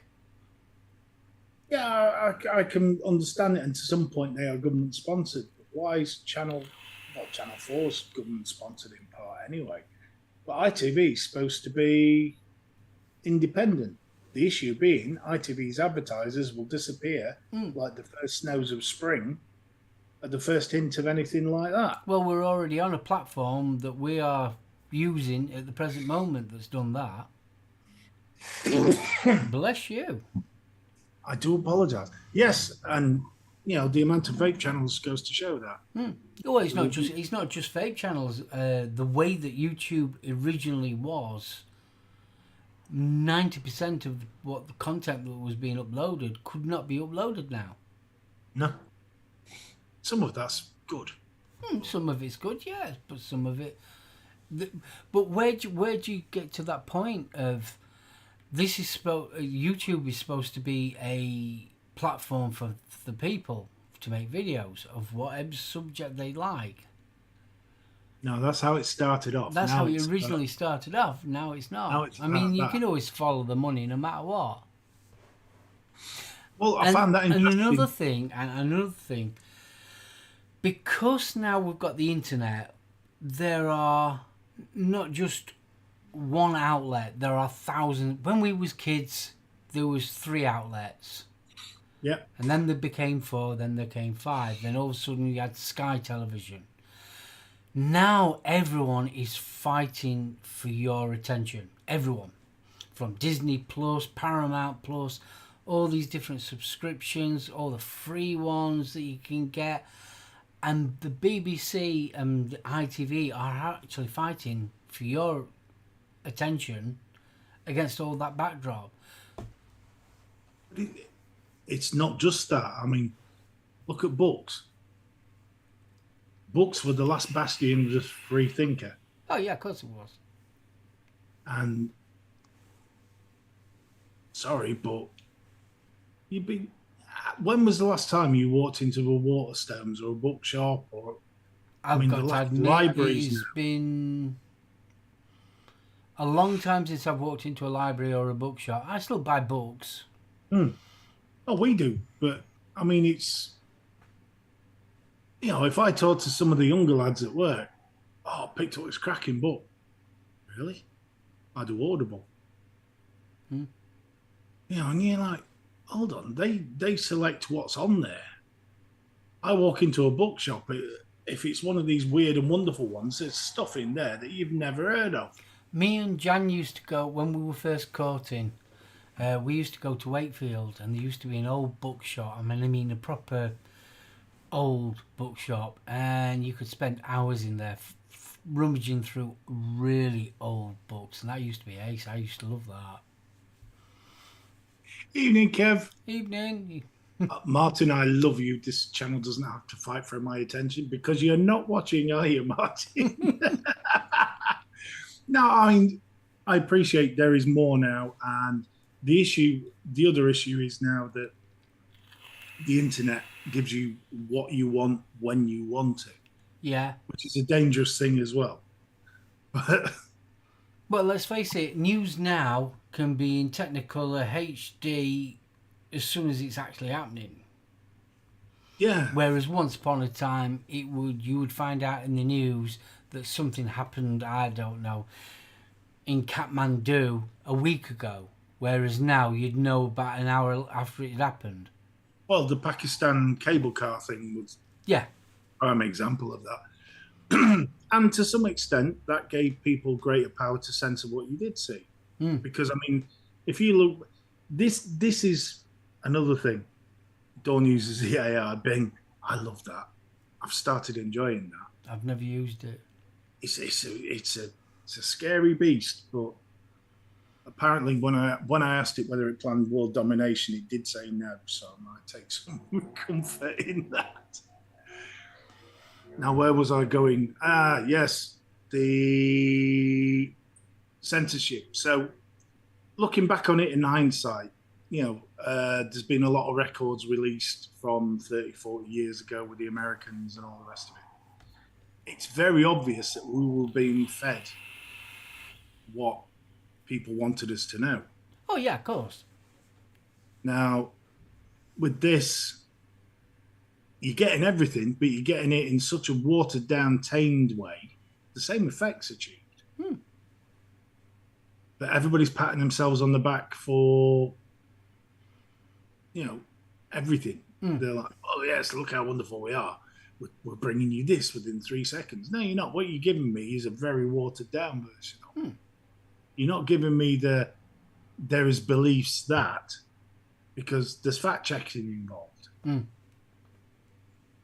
Yeah, I can understand it. And to some point, they are government sponsored. But why is Channel 4's government sponsored in part anyway? But ITV is supposed to be independent. The issue being ITV's advertisers will disappear like the first snows of spring at the first hint of anything like that. Well, we're already on a platform that we are using at the present moment that's done that. Bless you. I do apologise. Yes, and you know the amount of vape channels goes to show that. Well, it's not just vape channels. The way that YouTube originally was, 90% of what the content that was being uploaded could not be uploaded now. No. Some of that's good. Some of it's good, yes, but some of it. But where do you get to that point of this is YouTube is supposed to be a platform for the people to make videos of whatever subject they like. No, that's how it started off. That's how it originally started off. Now it's not. I mean, you can always follow the money no matter what. Well, I found that interesting. And another thing, because now we've got the internet, there are not just one outlet. There are thousands. When we was kids, there was 3 outlets. Yeah. And then there became 4. Then there came 5. Then all of a sudden you had Sky Television. Now everyone is fighting for your attention. Everyone. From Disney Plus, Paramount Plus, all these different subscriptions, all the free ones that you can get. And the BBC and the ITV are actually fighting for your attention against all that backdrop. It's not just that. I mean, look at books. Books were the last bastion of the free thinker. Oh, yeah, of course it was. And sorry, but when was the last time you walked into a Waterstones or a bookshop or I've got to admit, libraries? It's been a long time since I've walked into a library or a bookshop. I still buy books. Oh, we do, but I mean, it's, you know, if I talk to some of the younger lads at work, I picked up this cracking book. Really? I do Audible. You know, and you're like, hold on, they select what's on there. I walk into a bookshop, if it's one of these weird and wonderful ones, there's stuff in there that you've never heard of. Me and Jan used to go, when we were first courting, we used to go to Wakefield, and there used to be an old bookshop. I mean a proper old bookshop, and you could spend hours in there rummaging through really old books, and that used to be ace. I used to love that. Evening, Kev. Evening. Martin, I love you. This channel doesn't have to fight for my attention because you're not watching, are you, Martin? No, I mean, I appreciate there is more now, and the other issue is now that the internet gives you what you want when you want it, Yeah. which is a dangerous thing as well. But Well, let's face it, news now can be in Technicolor HD as soon as it's actually happening. yeah, Whereas once upon a time, you would find out in the news that something happened, I don't know, in Kathmandu a week ago. Whereas now you'd know about an hour after it had happened. well, the Pakistan cable car thing was Yeah. a prime example of that. And to some extent, that gave people greater power to censor what you did see. Mm. Because I mean, if you look, this is another thing. Dawn uses the AI Bing. I love that. I've started enjoying that. I've never used it. It's a scary beast, but apparently when I asked it whether it planned world domination, it did say no. So I might take some comfort in that. Now, where was I going? Ah, yes, the censorship. So, looking back on it in hindsight, there's been a lot of records released from 30, 40 years ago with the Americans and all the rest of it. It's very obvious that we were being fed what people wanted us to know. Oh, yeah, of course. Now, with this, you're getting everything, but you're getting it in such a watered down, tamed way. The same effects achieved. But everybody's patting themselves on the back for, everything. They're like, oh, yes, look how wonderful we are. We're bringing you this within 3 seconds. No, you're not. What you're giving me is a very watered down version. You're not giving me there is beliefs that, because there's fact checking involved.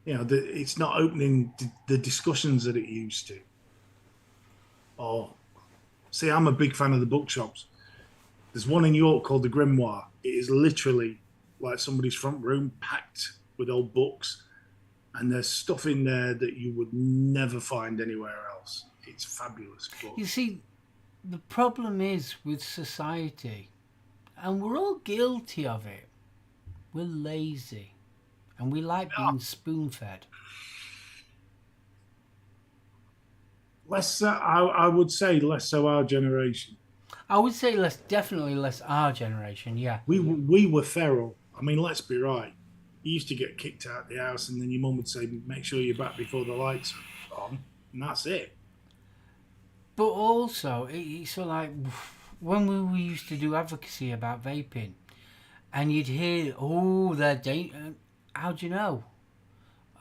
It's not opening the discussions that it used to. See, I'm a big fan of the bookshops. There's one in York called the Grimoire. It is literally like somebody's front room packed with old books, and there's stuff in there that you would never find anywhere else. It's fabulous. You see, the problem is with society, and we're all guilty of it, we're lazy, and we like being spoon-fed. Less so, I would say less so our generation. I would say definitely less our generation, yeah. We were feral. I mean, let's be right. You used to get kicked out of the house, and then your mum would say, make sure you're back before the lights are on, and that's it. But also, it's sort of like when we used to do advocacy about vaping, and you'd hear, oh, they're dangerous. How do you know?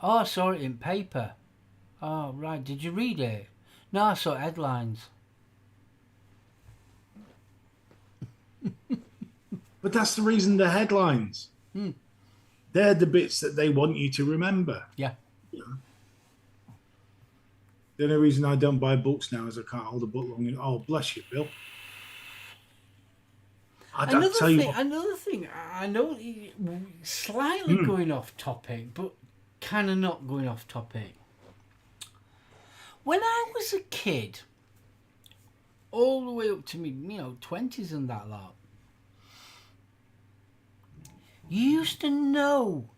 Oh, I saw it in paper. Oh, right. Did you read it? No, I saw headlines. But that's the reason the headlines. They're the bits that they want you to remember. Yeah. The only reason I don't buy books now is I can't hold a book long enough. Oh, bless you, Bill. Another thing, I know slightly going off topic, but kind of not going off topic. When I was a kid, all the way up to me, 20s and that lot, you used to know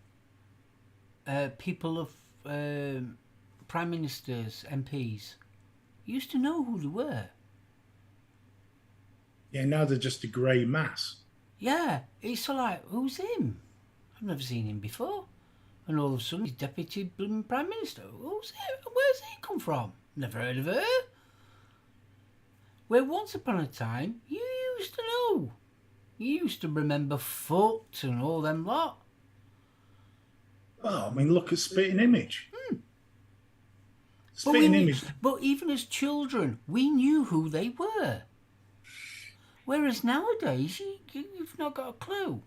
people of prime ministers, MPs. You used to know who they were. Yeah, now they're just a grey mass. Yeah, it's sort of like, who's him? I've never seen him before. And all of a sudden, he's deputy prime minister. Who's he? Where's he come from? Never heard of her. Where once upon a time, you used to know. You used to remember Foot and all them lot. Oh, I mean, look at Spitting Image. Spitting Image. But even as children, we knew who they were. Whereas nowadays, you've not got a clue.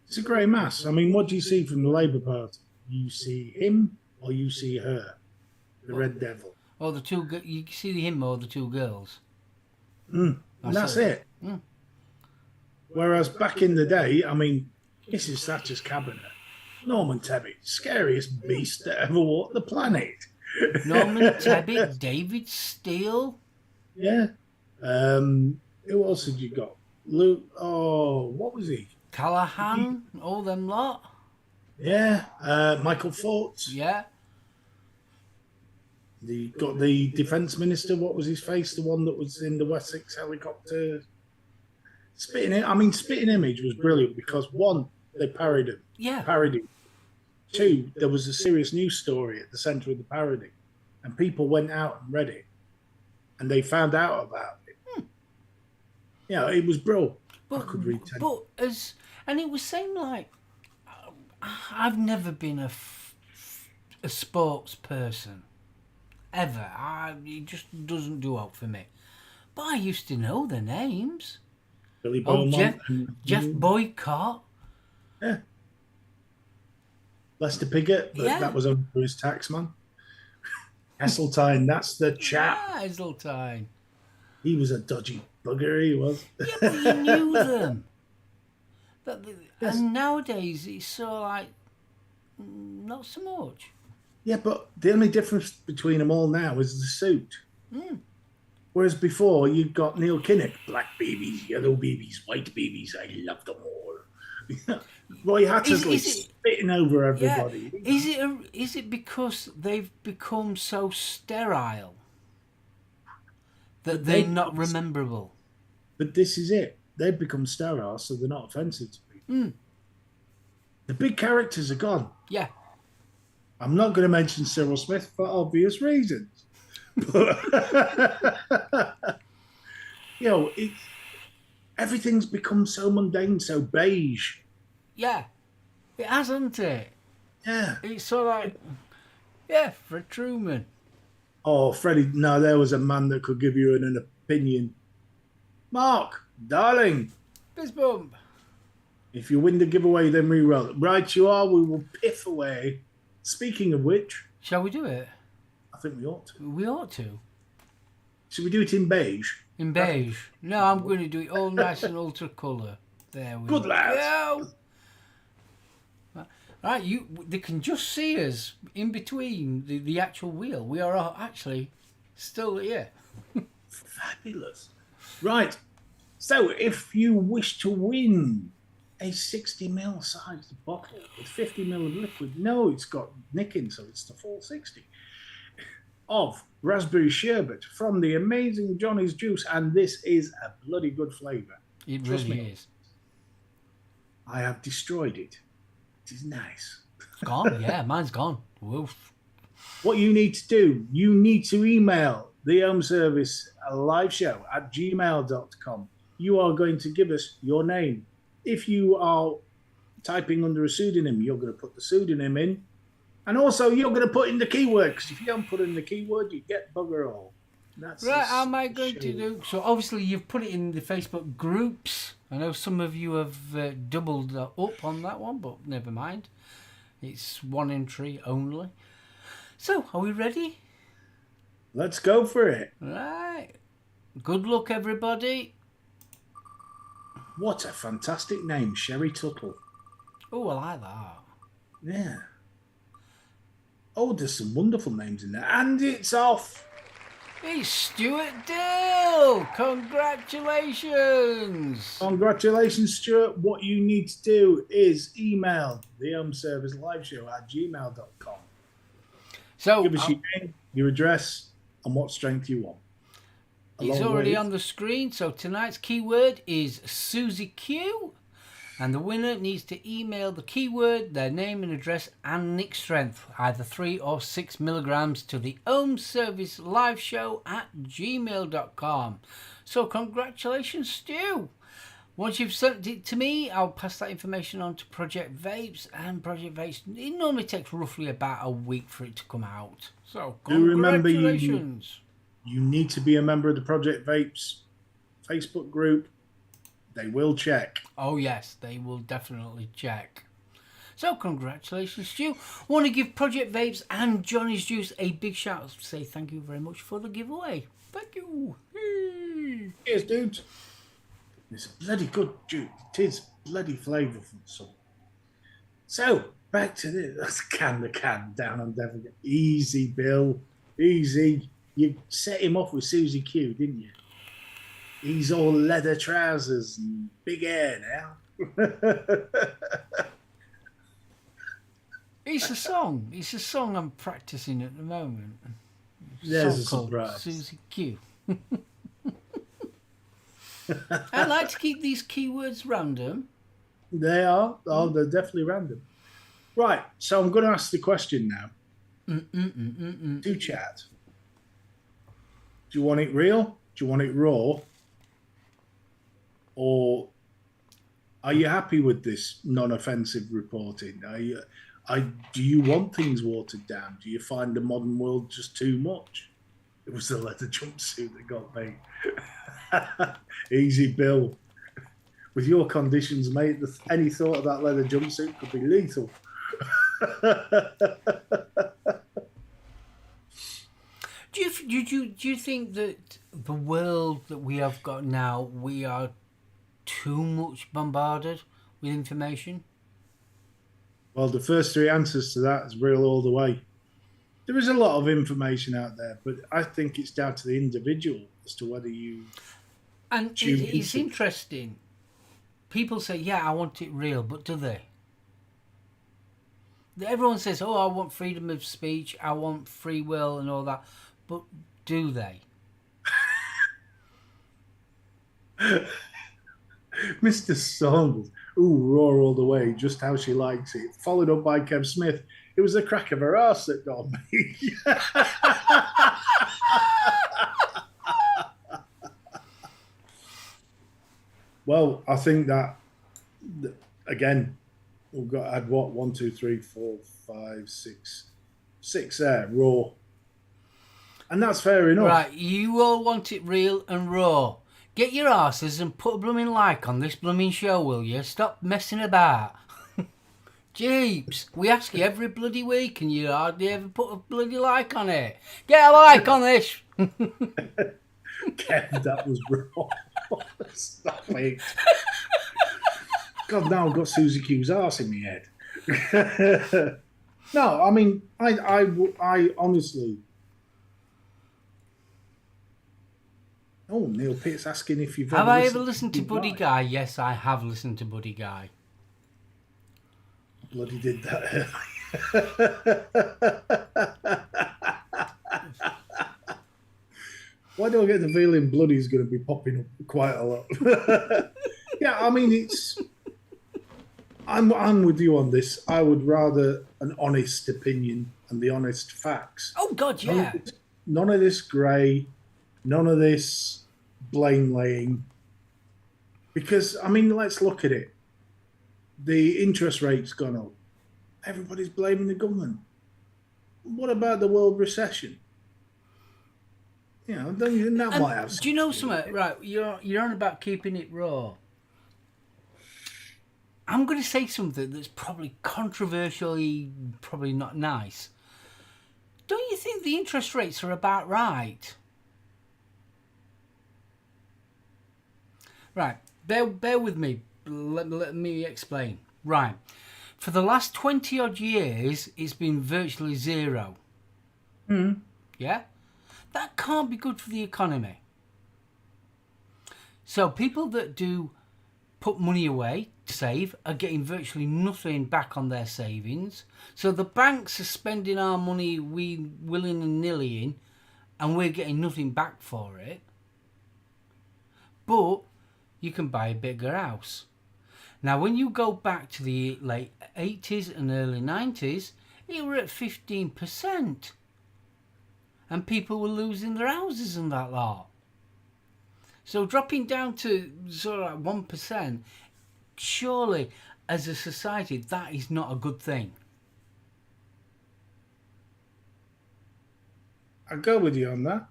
It's a grey mass. I mean, what do you see from the Labour Party? You see him or you see her, the Red Devil. Or the two, you see him or the two girls. And that's it. Whereas back in the day, I mean, Mrs. Thatcher's cabinet, Norman Tebbit, scariest beast that ever walked the planet. Norman Tebbit, David Steele. Yeah. Who else had you got? Luke. Oh, what was he? Callahan, all them lot. Yeah, Michael Fort. Yeah. Got the defence minister. What was his face? The one that was in the Wessex helicopter. Spitting Image was brilliant because one, they parodied him. Yeah. Parodied. Two, there was a serious news story at the centre of the parody, and people went out and read it, and they found out about it. Yeah, it was brilliant. I could read 10. And it was saying like, I've never been a sports person ever. It just doesn't do out for me. But I used to know the names. Billy Beaumont. Jeff Boycott. Yeah. Lester Piggott, but that was under his taxman. Heseltine, that's the chap. Yeah, Heseltine. He was a dodgy bugger, he was. Yeah, but you knew them. Yes. And nowadays, it's so like, not so much. Yeah, but the only difference between them all now is the suit. Whereas before, you've got Neil Kinnock, black babies, yellow babies, white babies, I love them all. Roy Hattersley spitting over everybody. Yeah. Is it because they've become so sterile that they're not rememberable? But this is it. They've become sterile, so they're not offensive to people. The big characters are gone. Yeah. I'm not going to mention Cyril Smith for obvious reasons. But, everything's become so mundane, so beige. Yeah, it hasn't it? Yeah. It's sort of like, Fred Truman. Oh, Freddie, no, there was a man that could give you an opinion. Mark, darling. Fist bump. If you win the giveaway, then re-roll it. Right you are, we will piff away. Speaking of which... Shall we do it? I think we ought to. We ought to. Should we do it in beige? In beige? No, I'm going to do it all nice and ultra colour. There we go. Good lads. Right, they can just see us in between the actual wheel. We are actually still here. Fabulous. Right. So, if you wish to win a 60ml sized bottle with 50ml of liquid, no, it's got nicking, so it's the full 60, of raspberry sherbet from the amazing Johnny's Juice, and this is a bloody good flavour. It really is. I have destroyed it. It is nice. It's gone, yeah, mine's gone. Woof. What you need to do, you need to email the Home Service live show at gmail.com. You are going to give us your name. If you are typing under a pseudonym, you're going to put the pseudonym in. And also, you're going to put in the keyword, because if you don't put in the keyword, you get bugger all. That's right, how am I going to do? So, obviously, you've put it in the Facebook groups. I know some of you have doubled up on that one, but never mind. It's one entry only. So, are we ready? Let's go for it. Right. Good luck, everybody. What a fantastic name, Sherry Tuttle. Oh, I like that. Yeah. Oh, there's some wonderful names in there. And it's off. It's Stuart Dill. Congratulations. Congratulations, Stuart. What you need to do is email the Home Service Live Show at gmail.com. So, give us your name, your address, and what strength you want. It's already on the screen. So tonight's keyword is Susie Q. And the winner needs to email the keyword, their name and address, and nick strength, either 3 or 6 milligrams, to the Home Service Live Show at gmail.com. So congratulations, Stu. Once you've sent it to me, I'll pass that information on to Project Vapes. And Project Vapes, it normally takes roughly about a week for it to come out. So congratulations. You need to be a member of the Project Vapes Facebook group. They will check. Oh, yes, they will definitely check. So, congratulations, Stu. Want to give Project Vapes and Johnny's Juice a big shout out to say thank you very much for the giveaway. Thank you. Hey. Cheers, dudes. It's a bloody good juice. It is bloody flavourful. So, back to this. Let's can the can down on Devon. Easy, Bill. Easy. You set him off with Susie Q, didn't you? He's all leather trousers and big hair now. It's a song. It's a song I'm practicing at the moment. There's a Song called surprise. Susie Q. I like to keep these keywords random. They are. Oh, they're definitely random. Right. So I'm going to ask the question now. To chat. Do you want it real? Do you want it raw? Or are you happy with this non-offensive reporting? Do you want things watered down? Do you find the modern world just too much? It was the leather jumpsuit that got me. Easy, Bill. With your conditions, mate, any thought of that leather jumpsuit could be lethal. Do you think that the world that we have got now, we are too much bombarded with information? Well, the first three answers to that is real all the way. There is a lot of information out there, but I think it's down to the individual as to whether you. And it's interesting. People say, yeah, I want it real, but do they? Everyone says, oh, I want freedom of speech, I want free will and all that. But do they? Mr. Saunders, ooh, raw all the way, just how she likes it. Followed up by Kev Smith. It was the crack of her arse that got me. Well, I think that, again, we've had what, 1, 2, 3, 4, 5, 6 there, raw. And that's fair enough. Right, you all want it real and raw. Get your arses and put a blooming like on this blooming show, will you? Stop messing about. Jeeps, we ask you every bloody week and you hardly ever put a bloody like on it. Get a like on this. Kev, that was raw. Stop it. God, now I've got Susie Q's arse in my head. No, I mean, I honestly. Oh, Neil Pitt's asking if you've Have I ever listened to Buddy Guy? Yes, I have listened to Buddy Guy. Bloody did that. Why do I get the feeling Bloody's going to be popping up quite a lot? Yeah, I mean, it's. I'm with you on this. I would rather an honest opinion and the honest facts. Oh God, yeah. None of this grey, none of this blame laying. Because I mean, let's look at it. The interest rate's gone up. Everybody's blaming the government. What about the world recession? You know, don't you think that might have? Do you know something? Right, you're on about keeping it raw. I'm going to say something that's probably controversially, probably not nice. Don't you think the interest rates are about right? Right, bear with me. Let me explain. Right, for the last 20 odd years, it's been virtually zero. Yeah? That can't be good for the economy. So people that do put money away to save are getting virtually nothing back on their savings. So the banks are spending our money, we willing and nillying, and we're getting nothing back for it. But you can buy a bigger house. Now, when you go back to the late 80s and early 90s, it were at 15%. And people were losing their houses and that lot. So dropping down to sort of like 1%, surely as a society, that is not a good thing. I go with you on that.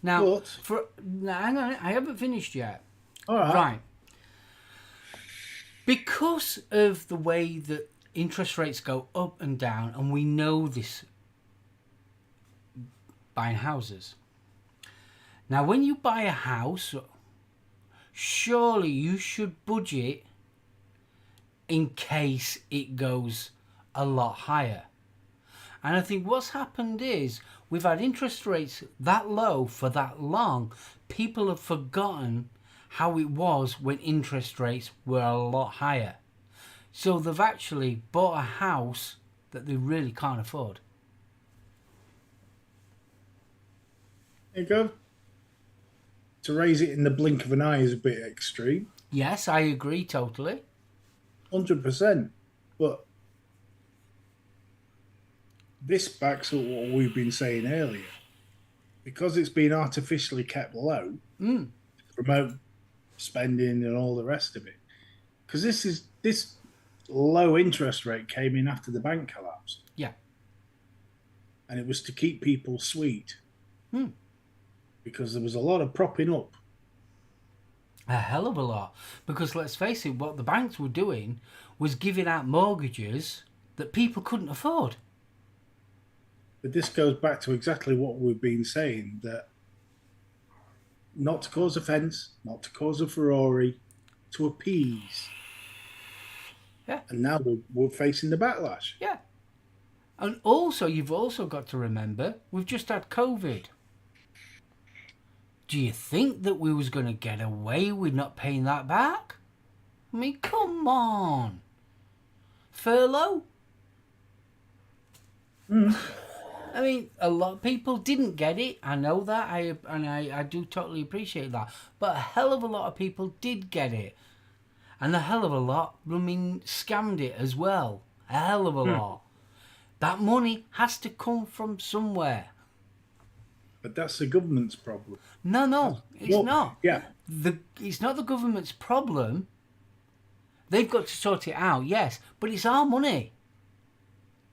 Now, hang on, I haven't finished yet. All right. Right. Because of the way that interest rates go up and down, and we know this buying houses. Now, when you buy a house, surely you should budget in case it goes a lot higher. And I think what's happened is we've had interest rates that low for that long. People have forgotten how it was when interest rates were a lot higher. So they've actually bought a house that they really can't afford. There you go. To raise it in the blink of an eye is a bit extreme. Yes, I agree totally. 100%. But this backs up what we've been saying earlier. Because it's been artificially kept low, to promote spending and all the rest of it. Because this low interest rate came in after the bank collapsed. Yeah. And it was to keep people sweet. Because there was a lot of propping up. A hell of a lot. Because let's face it, what the banks were doing was giving out mortgages that people couldn't afford. But this goes back to exactly what we've been saying, that not to cause offence, not to cause a furore, to appease. Yeah. And now we're facing the backlash. Yeah. And also, you've also got to remember, we've just had COVID. Do you think that we was going to get away with not paying that back? I mean, come on. Furlough? I mean, a lot of people didn't get it. I know that. I do totally appreciate that. But a hell of a lot of people did get it. And a hell of a lot, scammed it as well. A hell of a lot. That money has to come from somewhere. But that's the government's problem. No, it's not. Yeah. It's not the government's problem. They've got to sort it out, yes. But it's our money.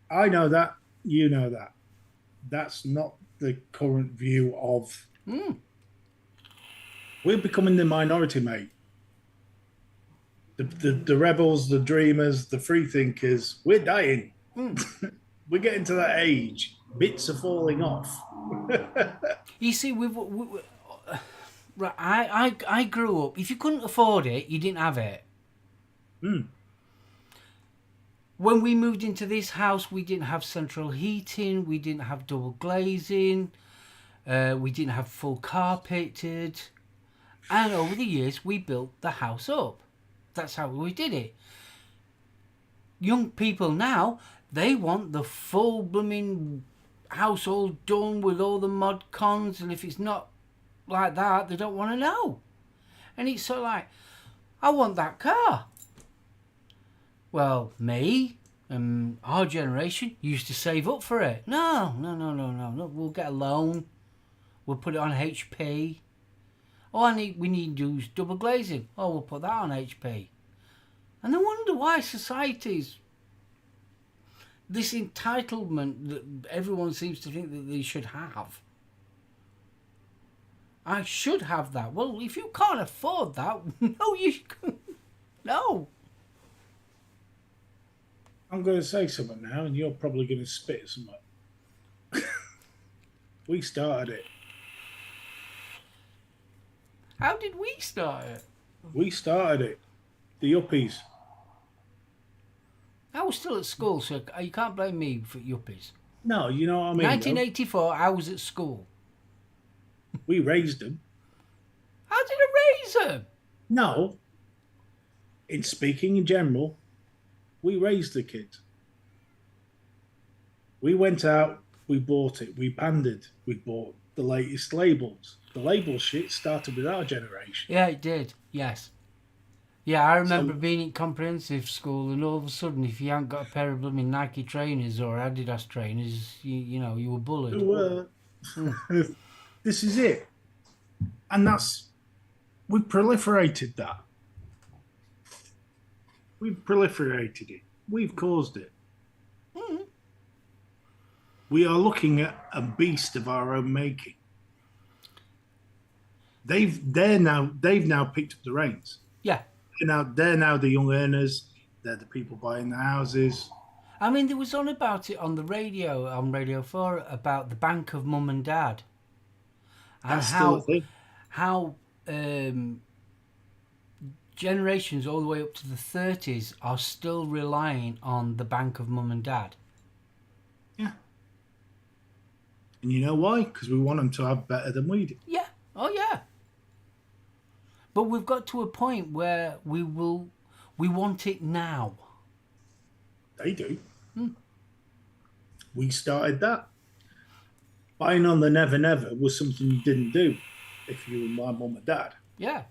I know that. You know that. That's not the current view of... We're becoming the minority, mate. The rebels, the dreamers, the free thinkers, we're dying. We're getting to that age. Bits are falling off. You see, right, I grew up. If you couldn't afford it, you didn't have it. When we moved into this house, we didn't have central heating. We didn't have double glazing. We didn't have full carpeted. And over the years, we built the house up. That's how we did it. Young people now, they want the full blooming house all done with all the mod cons, and if it's not like that, they don't want to know. And it's sort of like, I want that car. Well, me and our generation used to save up for it. No. We'll get a loan. We'll put it on HP. We need to do double glazing. Oh, we'll put that on HP. And I wonder why society's this entitlement that everyone seems to think that they should have. I should have that. Well, if you can't afford that, no. I'm going to say something now, and you're probably going to spit something. We started it. How did we start it? We started it. The yuppies. I was still at school, so you can't blame me for yuppies. No, you know what I mean. 1984, I was at school. We raised them. How did I raise them? No. In speaking in general, we raised the kids. We went out, we bought it, we pandered, we bought the latest labels. The label shit started with our generation. Yeah, it did. Yes. Yeah, I remember being in comprehensive school, and all of a sudden, if you hadn't got a pair of blooming Nike trainers or Adidas trainers, you were bullied. This is it. And we've proliferated that. We've proliferated it. We've caused it. We are looking at a beast of our own making. They've now picked up the reins. Yeah. They're now the young earners. They're the people buying the houses. I mean, there was on about it on the radio, on Radio 4, about the bank of mum and dad. And That's still a thing. How generations all the way up to the 30s are still relying on the bank of mum and dad. Yeah. And you know why? Because we want them to have better than we do. Yeah. Oh, yeah. But we've got to a point where we want it now. They do. We started that. Buying on the Never Never was something you didn't do if you were my mum and dad. Yeah.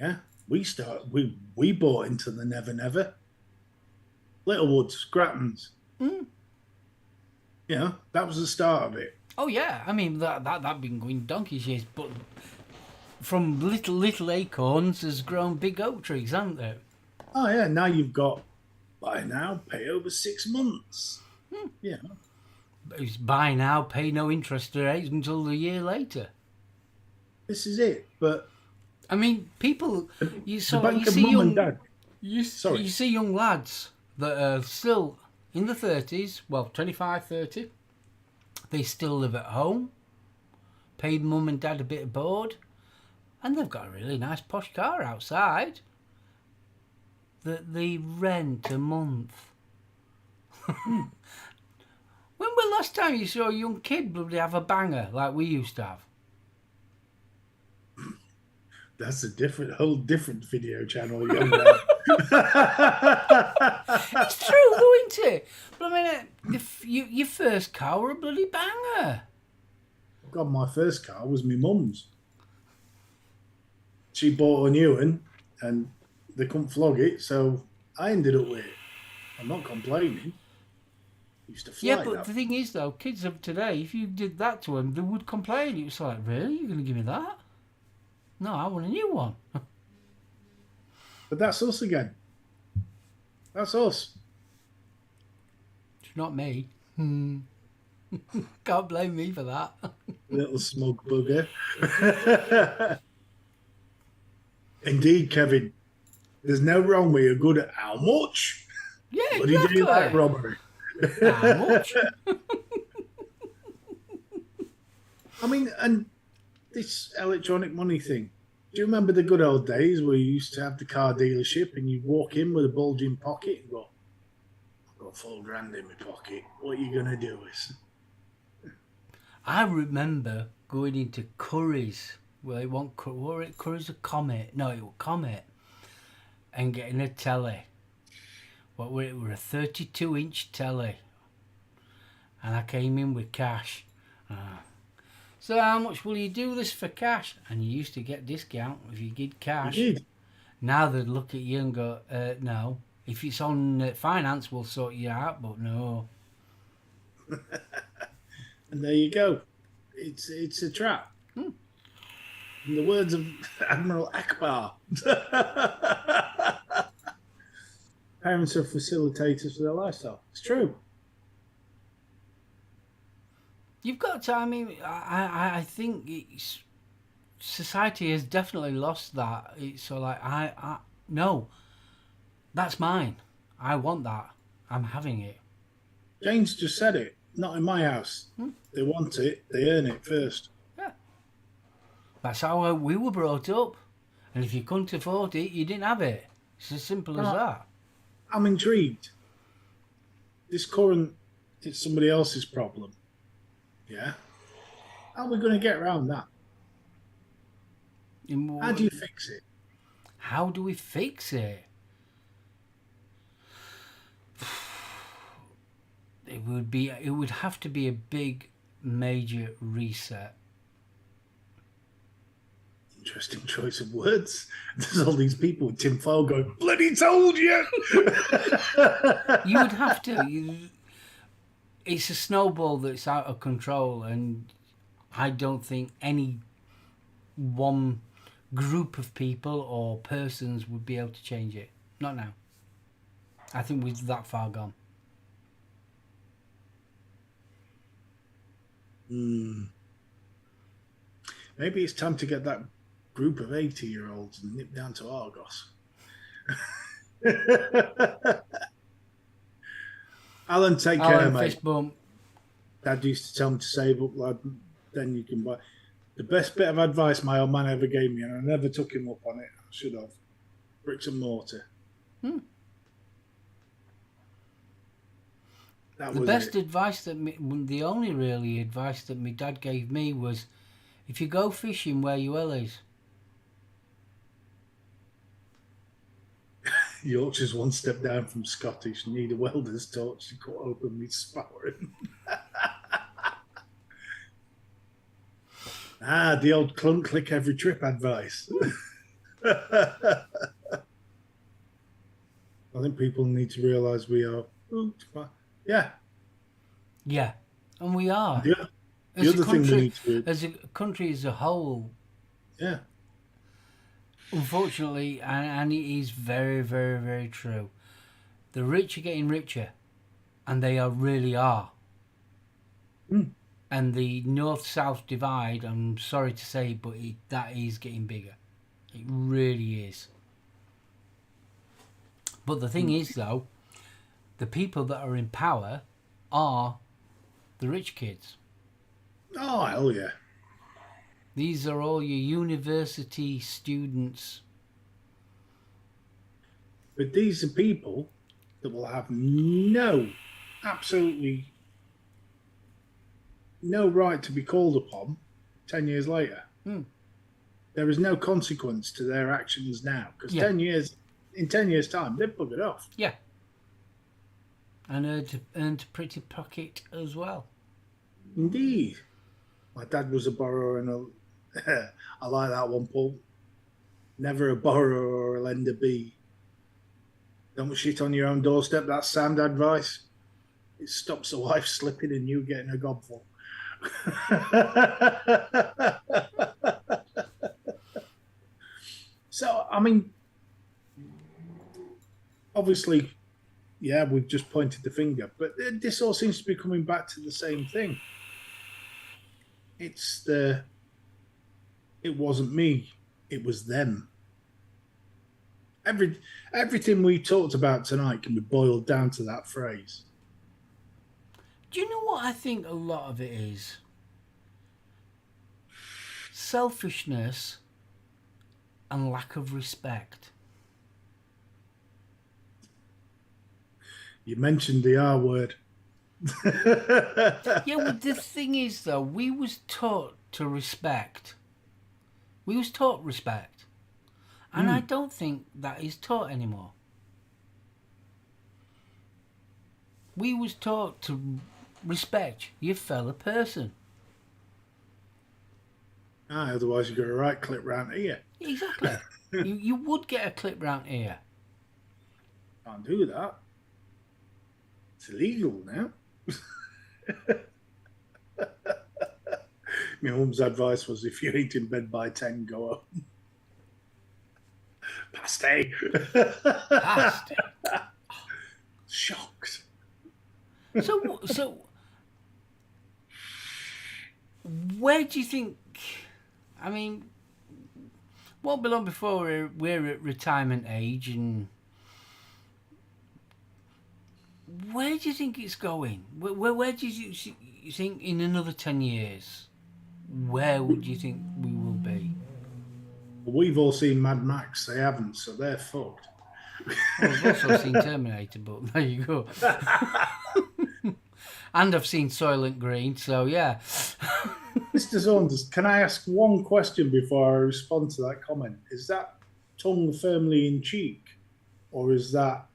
Yeah, we bought into the Never Never. Littlewoods, Grattans. Mm. Yeah, that was the start of it. Oh yeah. I mean that been going donkey's years, but from little acorns has grown big oak trees, haven't they? Oh yeah, now you've got buy now, pay over 6 months. Yeah, It's buy now, pay no interest rates until a year later. this is it. But I mean, people. the bank of mum and dad. You see young lads that are still in the 30s, well, 25, 30. They still live at home, paid mum and dad a bit of board, and they've got a really nice posh car outside that they rent a month. When was the last time you saw a young kid bloody have a banger like we used to have? That's a whole different video channel. Young man. It's true, though, isn't it? But I mean, your first car were a bloody banger. God, my first car was my mum's. She bought a new one, and they couldn't flog it, so I ended up with it. I'm not complaining. Used to fly. Yeah, but the thing is, though, kids of today, if you did that to them, they would complain. It was like, really? You're going to give me that? No, I want a new one. But that's us again. That's us. It's not me. Can't blame me for that. Little smug bugger. Indeed, Kevin. There's no wrong with you're good at how much. Yeah, But he did like robbery. How much? I mean, and this electronic money thing. Do you remember the good old days where you used to have the car dealership and you'd walk in with a bulging pocket and go, I've got $4,000 in my pocket. What are you going to do with? I remember going into Curry's. Well, it wasn't Curry's or Comet. No, it was Comet. And getting a telly. It were a 32-inch telly. And I came in with cash. So how much will you do this for cash? And you used to get discount if you did cash. You did. Now they'd look at you and go, no. If it's on finance, we'll sort you out, but no. And there you go. It's a trap. In the words of Admiral Akbar, parents are facilitators for their lifestyle. It's true. You've got to, I mean, I think society has definitely lost that. It's so like, no, that's mine. I want that. I'm having it. James just said it. Not in my house. They want it. They earn it first. Yeah. That's how we were brought up. And if you couldn't afford it, you didn't have it. It's as simple as that. I'm intrigued. This current, it's somebody else's problem. Yeah. How are we going to get around that? How do you fix it? How do we fix it? It would have to be a big, major reset. Interesting choice of words. There's all these people with tinfoil going, bloody told you! You would have to. It's a snowball that's out of control, and I don't think any one group of people or persons would be able to change it. Not now. I think we're that far gone. Maybe it's time to get that group of 80-year-olds and nip down to Argos. Alan, take care, mate. Fist bump. Dad used to tell me to save up, lad. Then you can buy. The best bit of advice my old man ever gave me, and I never took him up on it. I should have. Bricks and mortar. The best advice the only really advice that my dad gave me was, if you go fishing, wear your wellies. Yorkshire's one step down from Scottish. Need a welder's torch to cut open with spouring. The old clunk click every trip advice. I think people need to realise we are. Yeah. Yeah, and we are. The As a other thing we country, need to. as a country as a whole, Yeah. unfortunately, and it is very, very, very true. The rich are getting richer, and they really are. Mm. And the north-south divide, I'm sorry to say, but that is getting bigger. It really is. But the thing is, though, the people that are in power are the rich kids. Oh, hell yeah. These are all your university students. But these are people that will have absolutely no right to be called upon 10 years later. Hmm. There is no consequence to their actions now because Yeah. in 10 years' time, they've buggered off. Yeah. And earned a pretty pocket as well. Indeed. My dad was a borrower and I like that one, Paul. Never a borrower or a lender be. Don't shit on your own doorstep. That's sound advice. It stops the wife slipping and you getting a gobful. So, I mean, obviously, yeah, we've just pointed the finger, but this all seems to be coming back to the same thing. It wasn't me, it was them. Everything we talked about tonight can be boiled down to that phrase. Do you know what I think a lot of it is? Selfishness and lack of respect. You mentioned the R word. Yeah, well, the thing is, though, we was taught to respect. We was taught respect. And I don't think that is taught anymore. We was taught to respect your fellow person. Otherwise you got a right clip round here. Exactly. you would get a clip round here. Can't do that. It's illegal now. My mum's advice was if you ain't in bed by 10, go home. Pasty. Past. Shocked. So, where do you think? I mean, won't be long before we're at retirement age, and where do you think it's going? Where do you think in another 10 years? Where would you think we will be? We've all seen Mad Max. They haven't, so they're fucked. Well, I've also seen Terminator, but there you go. And I've seen Soylent Green, so yeah. Mr. Saunders, can I ask one question before I respond to that comment? Is that tongue firmly in cheek, or is that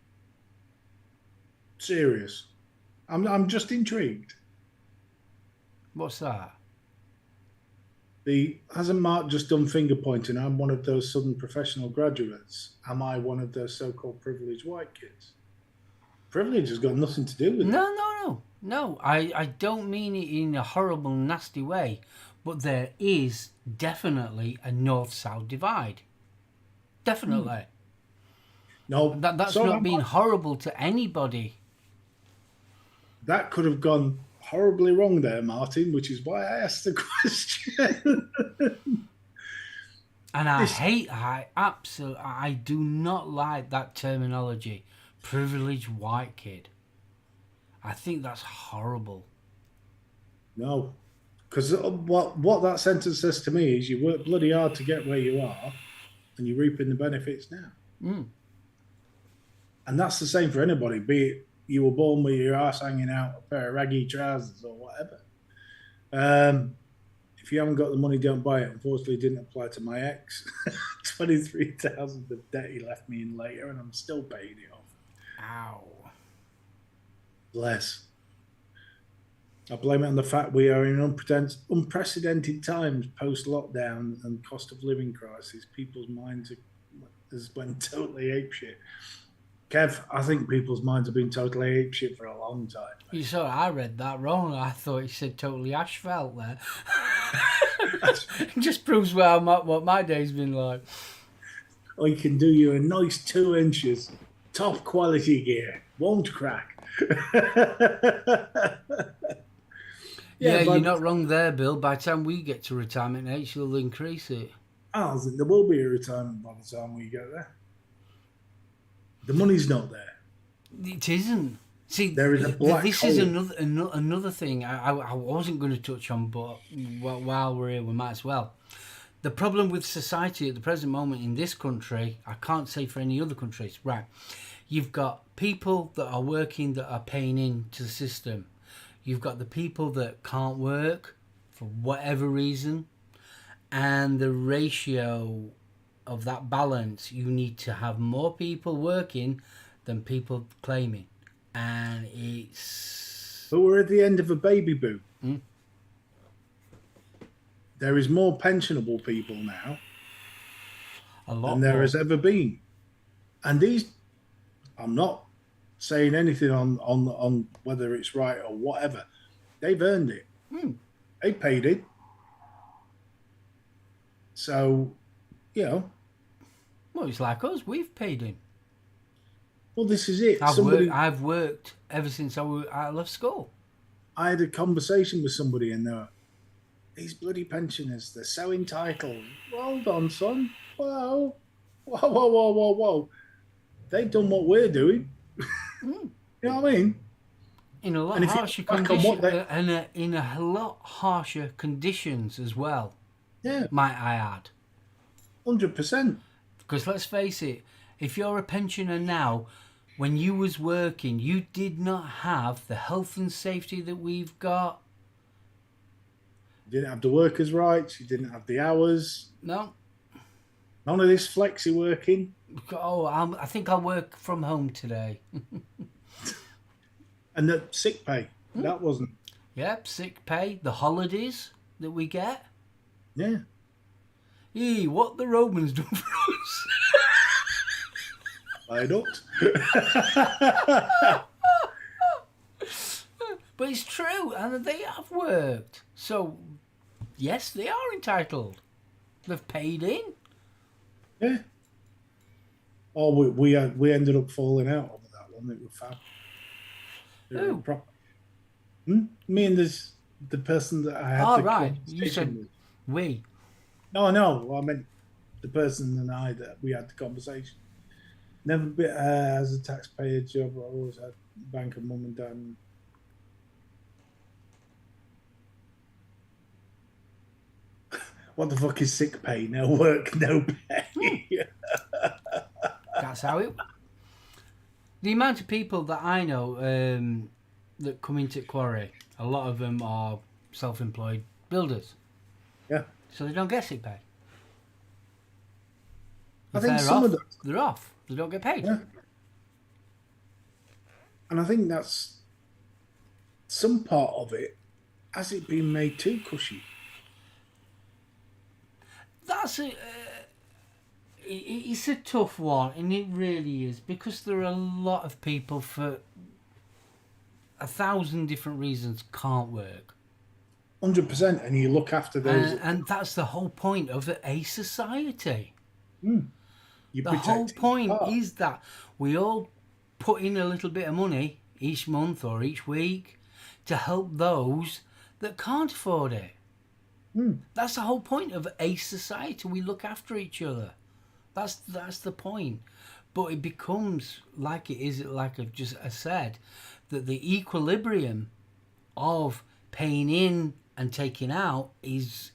serious? I'm just intrigued. What's that? Hasn't Mark just done finger pointing? I'm one of those Southern professional graduates. Am I one of those so-called privileged white kids? Privilege has got nothing to do with it. No. I don't mean it in a horrible, nasty way, but there is definitely a north-south divide. Definitely. No, that's not being horrible to anybody. That could have gone horribly wrong there, Martin, which is why I asked the question. And I do not like that terminology, privileged white kid. I think that's horrible. No, because what that sentence says to me is you work bloody hard to get where you are, and you're reaping the benefits now. And that's the same for anybody, be it you were born with your ass hanging out, a pair of raggy trousers or whatever. If if you haven't got the money, don't buy it. Unfortunately, it didn't apply to my ex. 23,000 of debt he left me in later, and I'm still paying it off. Ow. Bless. I blame it on the fact we are in unprecedented times post-lockdown and cost of living crisis. People's minds has went totally apeshit. Kev, I think people's minds have been totally apeshit for a long time. You saw, I read that wrong. I thought you said totally asphalt there. It just proves what my day's been like. I can do you a nice 2 inches, top quality gear, won't crack. Yeah, you're not wrong there, Bill. By the time we get to retirement age, you'll increase it. I think there will be a retirement by the time we get there. The money's not there. It isn't. See, there is a black this hole. is another thing I wasn't going to touch on, but while we're here, we might as well. The problem with society at the present moment in this country, I can't say for any other countries, right? You've got people that are working that are paying into the system. You've got the people that can't work for whatever reason. And the ratio of that balance, you need to have more people working than people claiming. And it's... But we're at the end of a baby boom. There is more pensionable people now than there has ever been. And these, I'm not saying anything on whether it's right or whatever. They've earned it. They paid it. So, Well, it's like us. We've paid him. Well, this is it. I've worked ever since I left school. I had a conversation with somebody and they were, these bloody pensioners, they're so entitled. Well, hold on, son. Whoa. They've done what we're doing. You know what I mean? In a lot harsher conditions, in a lot harsher conditions as well. Yeah. Might I add? 100%. Because let's face it, if you're a pensioner now, when you was working, you did not have the health and safety that we've got. You didn't have the workers' rights. You didn't have the hours. No. None of this flexi working. Oh, I think I'll work from home today. And the sick pay. That wasn't. Yep, sick pay. The holidays that we get. Yeah. What the Romans done for us. I don't. But it's true, and they have worked. So, yes, they are entitled. They've paid in. Yeah. Oh, we ended up falling out over that one. It was fab. Who? Me and the person that I had the right. You said with. we. No, I meant the person and I that we had the conversation. Never been as a taxpayer job. I always had bank of mum and dad. What the fuck is sick pay? No work, no pay. That's how it... The amount of people that I know that come into Quarry, a lot of them are self-employed builders. Yeah. So they don't get sick pay. I think some of them... They're off. They don't get paid. Yeah. And I think that's some part of it. Has it been made too cushy? That's it's a tough one, and it really is, because there are a lot of people for 1,000 different reasons can't work. 100%, and you look after those. And that's the whole point of a society. The whole point is that we all put in a little bit of money each month or each week to help those that can't afford it. That's the whole point of a society. We look after each other. That's the point. But it becomes like it is, like I've just said, that the equilibrium of paying in and taking out is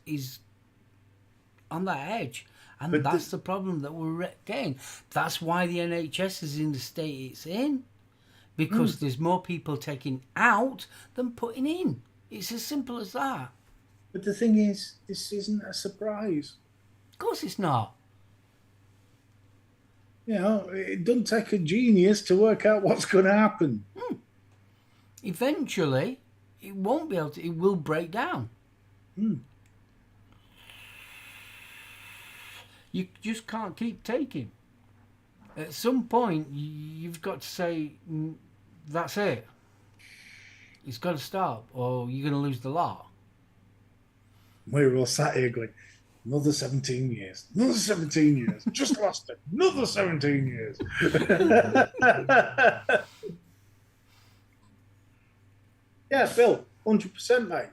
on that edge. And that's the problem that we're getting. That's why the NHS is in the state it's in. Because there's more people taking out than putting in. It's as simple as that. But the thing is, this isn't a surprise. Of course it's not. You know, it doesn't take a genius to work out what's going to happen. Eventually, it won't be able to, it will break down. You just can't keep taking. At some point, you've got to say, that's it. It's got to stop, or you're going to lose the lot. We're all sat here going, another 17 years, another 17 years, just lost it, another 17 years. Yeah, Phil, 100%, mate.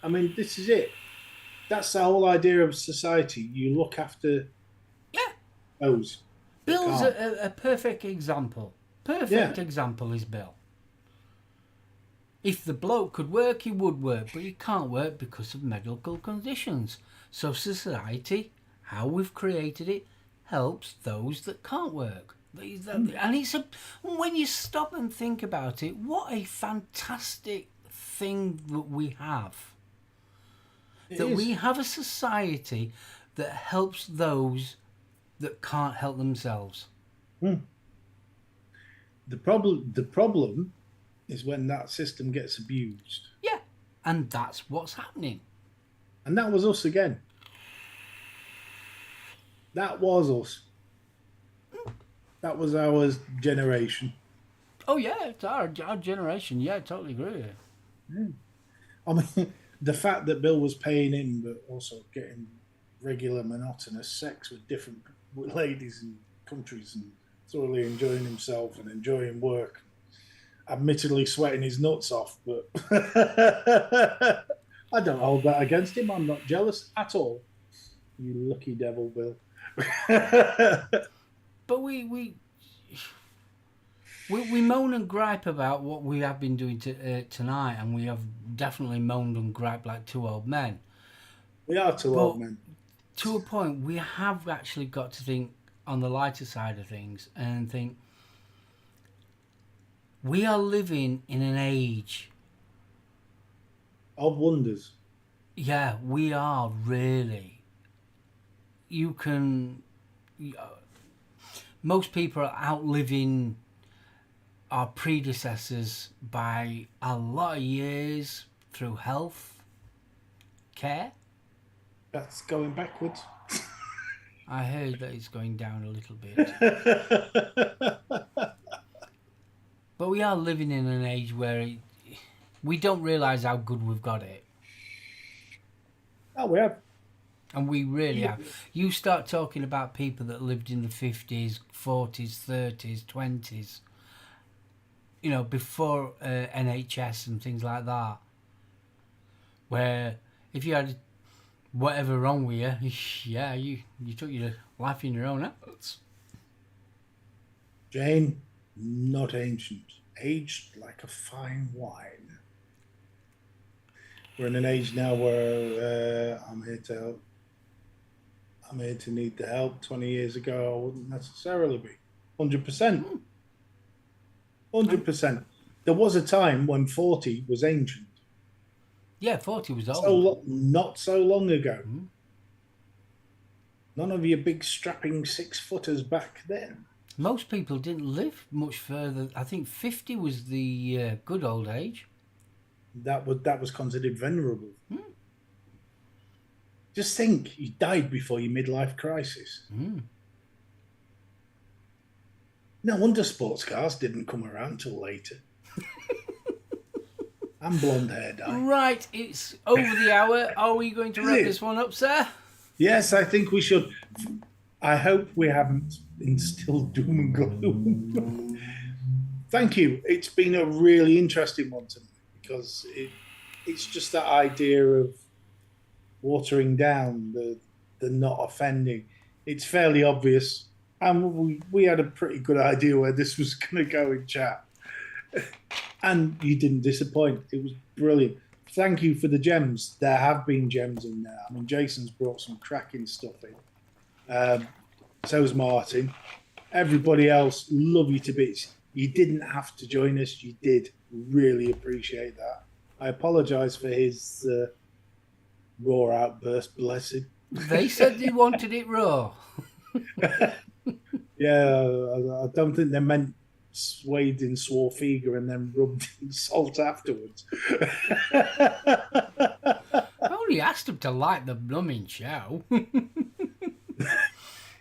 I mean, this is it. That's the whole idea of society. You look after those. Bill's a perfect example. Perfect example is Bill. If the bloke could work, he would work, but he can't work because of medical conditions. So society, how we've created it, helps those that can't work. And when you stop and think about it, what a fantastic thing that we have. We have a society that helps those that can't help themselves. The problem is when that system gets abused. Yeah, and that's what's happening. And that was us again. That was us. That was our generation. Oh yeah, it's our generation. Yeah, I totally agree with you. I mean, the fact that Bill was paying in, but also getting regular monotonous sex with different ladies and countries and thoroughly enjoying himself and enjoying work. Admittedly sweating his nuts off, but I don't hold that against him. I'm not jealous at all. You lucky devil, Bill. But we moan and gripe about what we have been doing tonight, and we have definitely moaned and griped like two old men. We are two old men. To a point, we have actually got to think on the lighter side of things and think we are living in an age of wonders. Yeah, we are really. You can. Most people are outliving our predecessors by a lot of years through health care. That's going backwards. I heard that it's going down a little bit. But we are living in an age where we don't realise how good we've got it. Oh, we have. And we really have. You start talking about people that lived in the 50s, 40s, 30s, 20s, you know, before NHS and things like that, where if you had whatever wrong with you, yeah, you took your life in your own hands. Jane, not ancient, aged like a fine wine. We're in an age now where I'm here to help. I'm here to need the help. 20 years ago, I wouldn't necessarily be. 100%. 100%. There was a time when 40 was ancient. Yeah, 40 was old. Not so long ago. Mm-hmm. None of your big strapping 6-footers back then. Most people didn't live much further. I think 50 was the good old age. That was considered venerable. Just think, you died before your midlife crisis. No wonder sports cars didn't come around till later. And blonde hair died. Right, it's over the hour. Are we going to wrap this one up, sir? Yes, I think we should. I hope we haven't instilled doom and gloom. Thank you. It's been a really interesting one to me because it's just that idea of watering down the not offending. It's fairly obvious, and we had a pretty good idea where this was going to go in chat. And you didn't disappoint. It was brilliant. Thank you for the gems. There have been gems in there. I mean, Jason's brought some cracking stuff in. So has Martin. Everybody else, love you to bits. You didn't have to join us. You did. Really appreciate that. I apologise for his raw outburst, blessed. They said they wanted it raw. Yeah, I don't think they meant swathed in Swarfiga and then rubbed in salt afterwards. I only asked them to like the blooming show.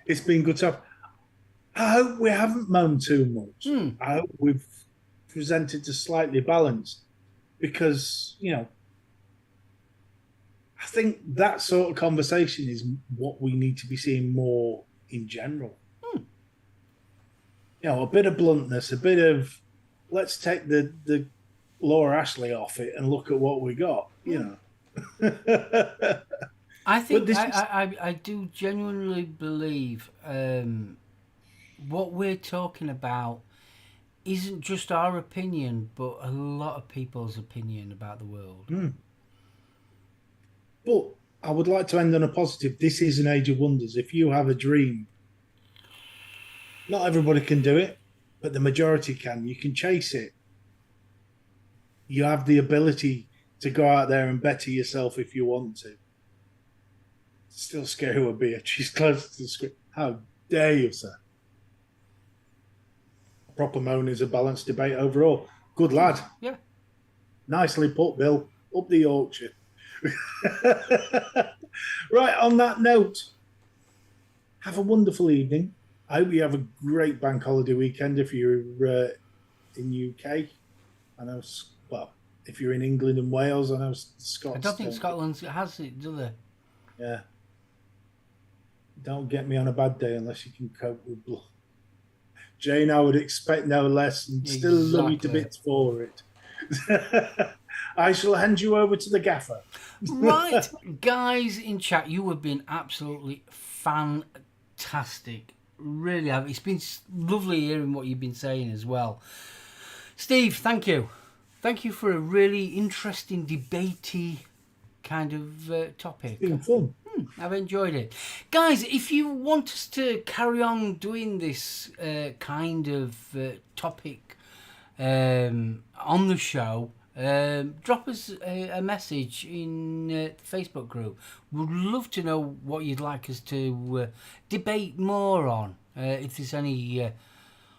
It's been good stuff. I hope we haven't moaned too much. I hope we've presented to slightly balanced because, I think that sort of conversation is what we need to be seeing more in general. A bit of bluntness, a bit of let's take the Laura Ashley off it and look at what we got, I think I do genuinely believe what we're talking about isn't just our opinion, but a lot of people's opinion about the world. But I would like to end on a positive. This is an age of wonders. If you have a dream, not everybody can do it, but the majority can. You can chase it. You have the ability to go out there and better yourself if you want to. Still scary with Beatrice close to the screen. How dare you, sir? Proper moan is a balanced debate overall. Good lad. Yeah. Nicely put, Bill. Up the Yorkshire. Right, on that note, have a wonderful evening. I hope you have a great bank holiday weekend if you're in UK. I know, well, if you're in England and Wales, I know Scots. I don't think Scotland has it, do they? Yeah. Don't get me on a bad day unless you can cope with blood. Jane, I would expect no less and still love you to bits for it. I shall hand you over to the gaffer. Right, guys in chat, you have been absolutely fantastic. Really have. It's been lovely hearing what you've been saying as well. Steve, thank you. Thank you for a really interesting, debatey kind of topic. It's been fun. I've enjoyed it. Guys, if you want us to carry on doing this kind of topic on the show, drop us a message in the Facebook group. We'd love to know what you'd like us to debate more on. If there's any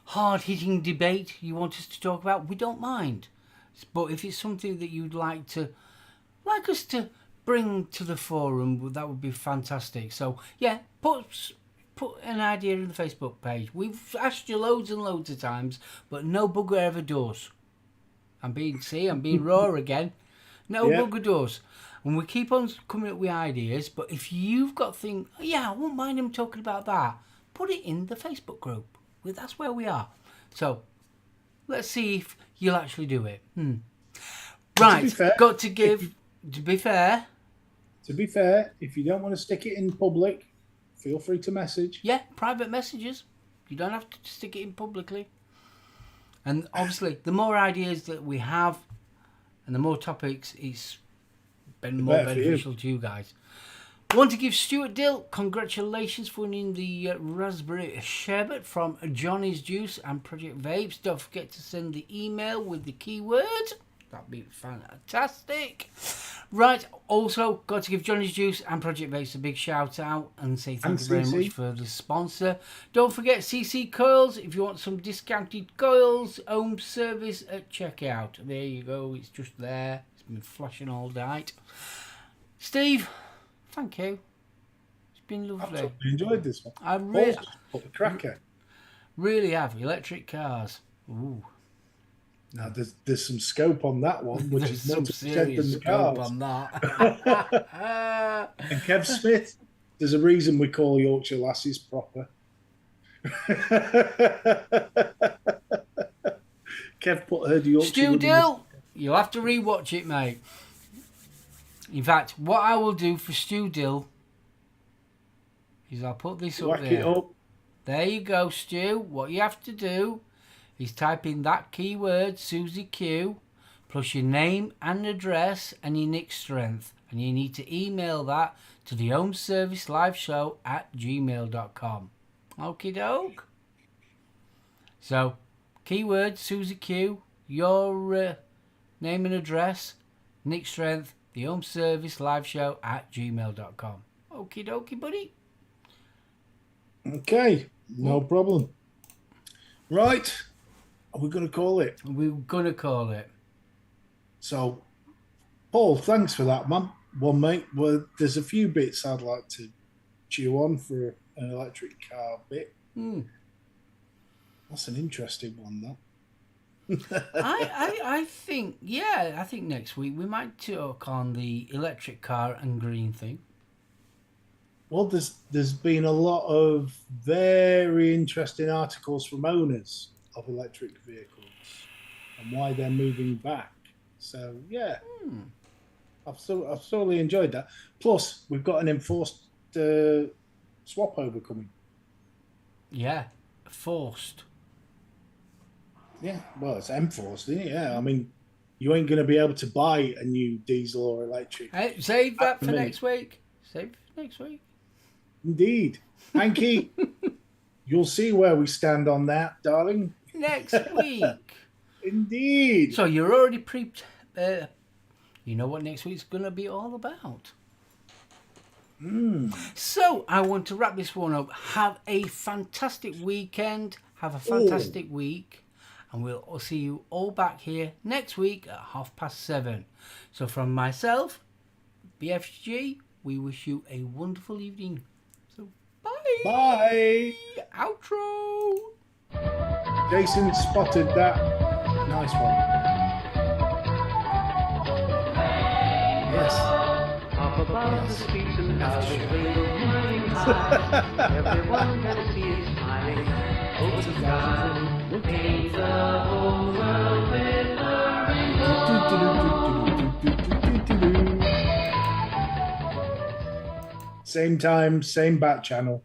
hard-hitting debate you want us to talk about, we don't mind. But if it's something that you'd like us to bring to the forum, that would be fantastic. So yeah, put an idea in the Facebook page. We've asked you loads and loads of times, but no bugger ever does. I'm being raw again. No bugger does. And we keep on coming up with ideas, but if you've got things, I won't mind them talking about that, put it in the Facebook group. Well, that's where we are. So let's see if you'll actually do it. Right, got to give... To be fair, if you don't want to stick it in public, feel free to message. Yeah, private messages. You don't have to stick it in publicly. And obviously, the more ideas that we have and the more topics, it's been more beneficial to you guys. I want to give Stuart Dill congratulations for winning the Raspberry Sherbet from Johnny's Juice and Project Vapes. Don't forget to send the email with the keyword. That'd be fantastic. Right, also got to give Johnny's Juice and Project Vapes a big shout out and say thank you very much for the sponsor. Don't forget CC Coils if you want some discounted coils, home service at checkout. There you go, it's just there. It's been flashing all night. Steve, thank you. It's been lovely. I enjoyed this one. I really, put the cracker. Really have. Electric cars. Ooh. Now there's some scope on that one, which there's is more some serious scope on that. And Kev Smith, there's a reason we call Yorkshire lassies proper. Kev put her Yorkshire. Stu Dill, you'll have to rewatch it, mate. In fact, what I will do for Stu Dill is I'll put this up there. It up. There you go, Stu. What you have to do is type in that keyword, Susie Q, plus your name and address and your nick strength. And you need to email that to the home service live show at gmail.com. Okie doke. So, keyword, Susie Q, your name and address, nick strength, The Home Service Live Show at gmail.com. Okie dokie, buddy. Okay, no problem. Right, are we going to call it? We're going to call it. So, Paul, thanks for that, man. Well, mate, there's a few bits I'd like to chew on for an electric car bit. That's an interesting one, that. I think next week we might talk on the electric car and green thing. Well, there's been a lot of very interesting articles from owners of electric vehicles and why they're moving back. So yeah, I've thoroughly enjoyed that. Plus, we've got an enforced swap over coming. Yeah, forced. Yeah, well, it's enforced, isn't it? Yeah, I mean, you ain't going to be able to buy a new diesel or electric. Hey, save that for next week. Save it for next week. Indeed. Hanky, you'll see where we stand on that, darling. Next week. Indeed. So you're already you know what next week's going to be all about. So I want to wrap this one up. Have a fantastic weekend. Have a fantastic week. And we'll see you all back here next week at 7:30. So from myself, BFG, we wish you a wonderful evening. So bye. Bye. Outro. Jason spotted that. Nice one. Yes. Up above the streets and houses, rainbows running high. Everyone can see it smiling. Open sky, paint the whole world with a rainbow. Same time, same bat channel.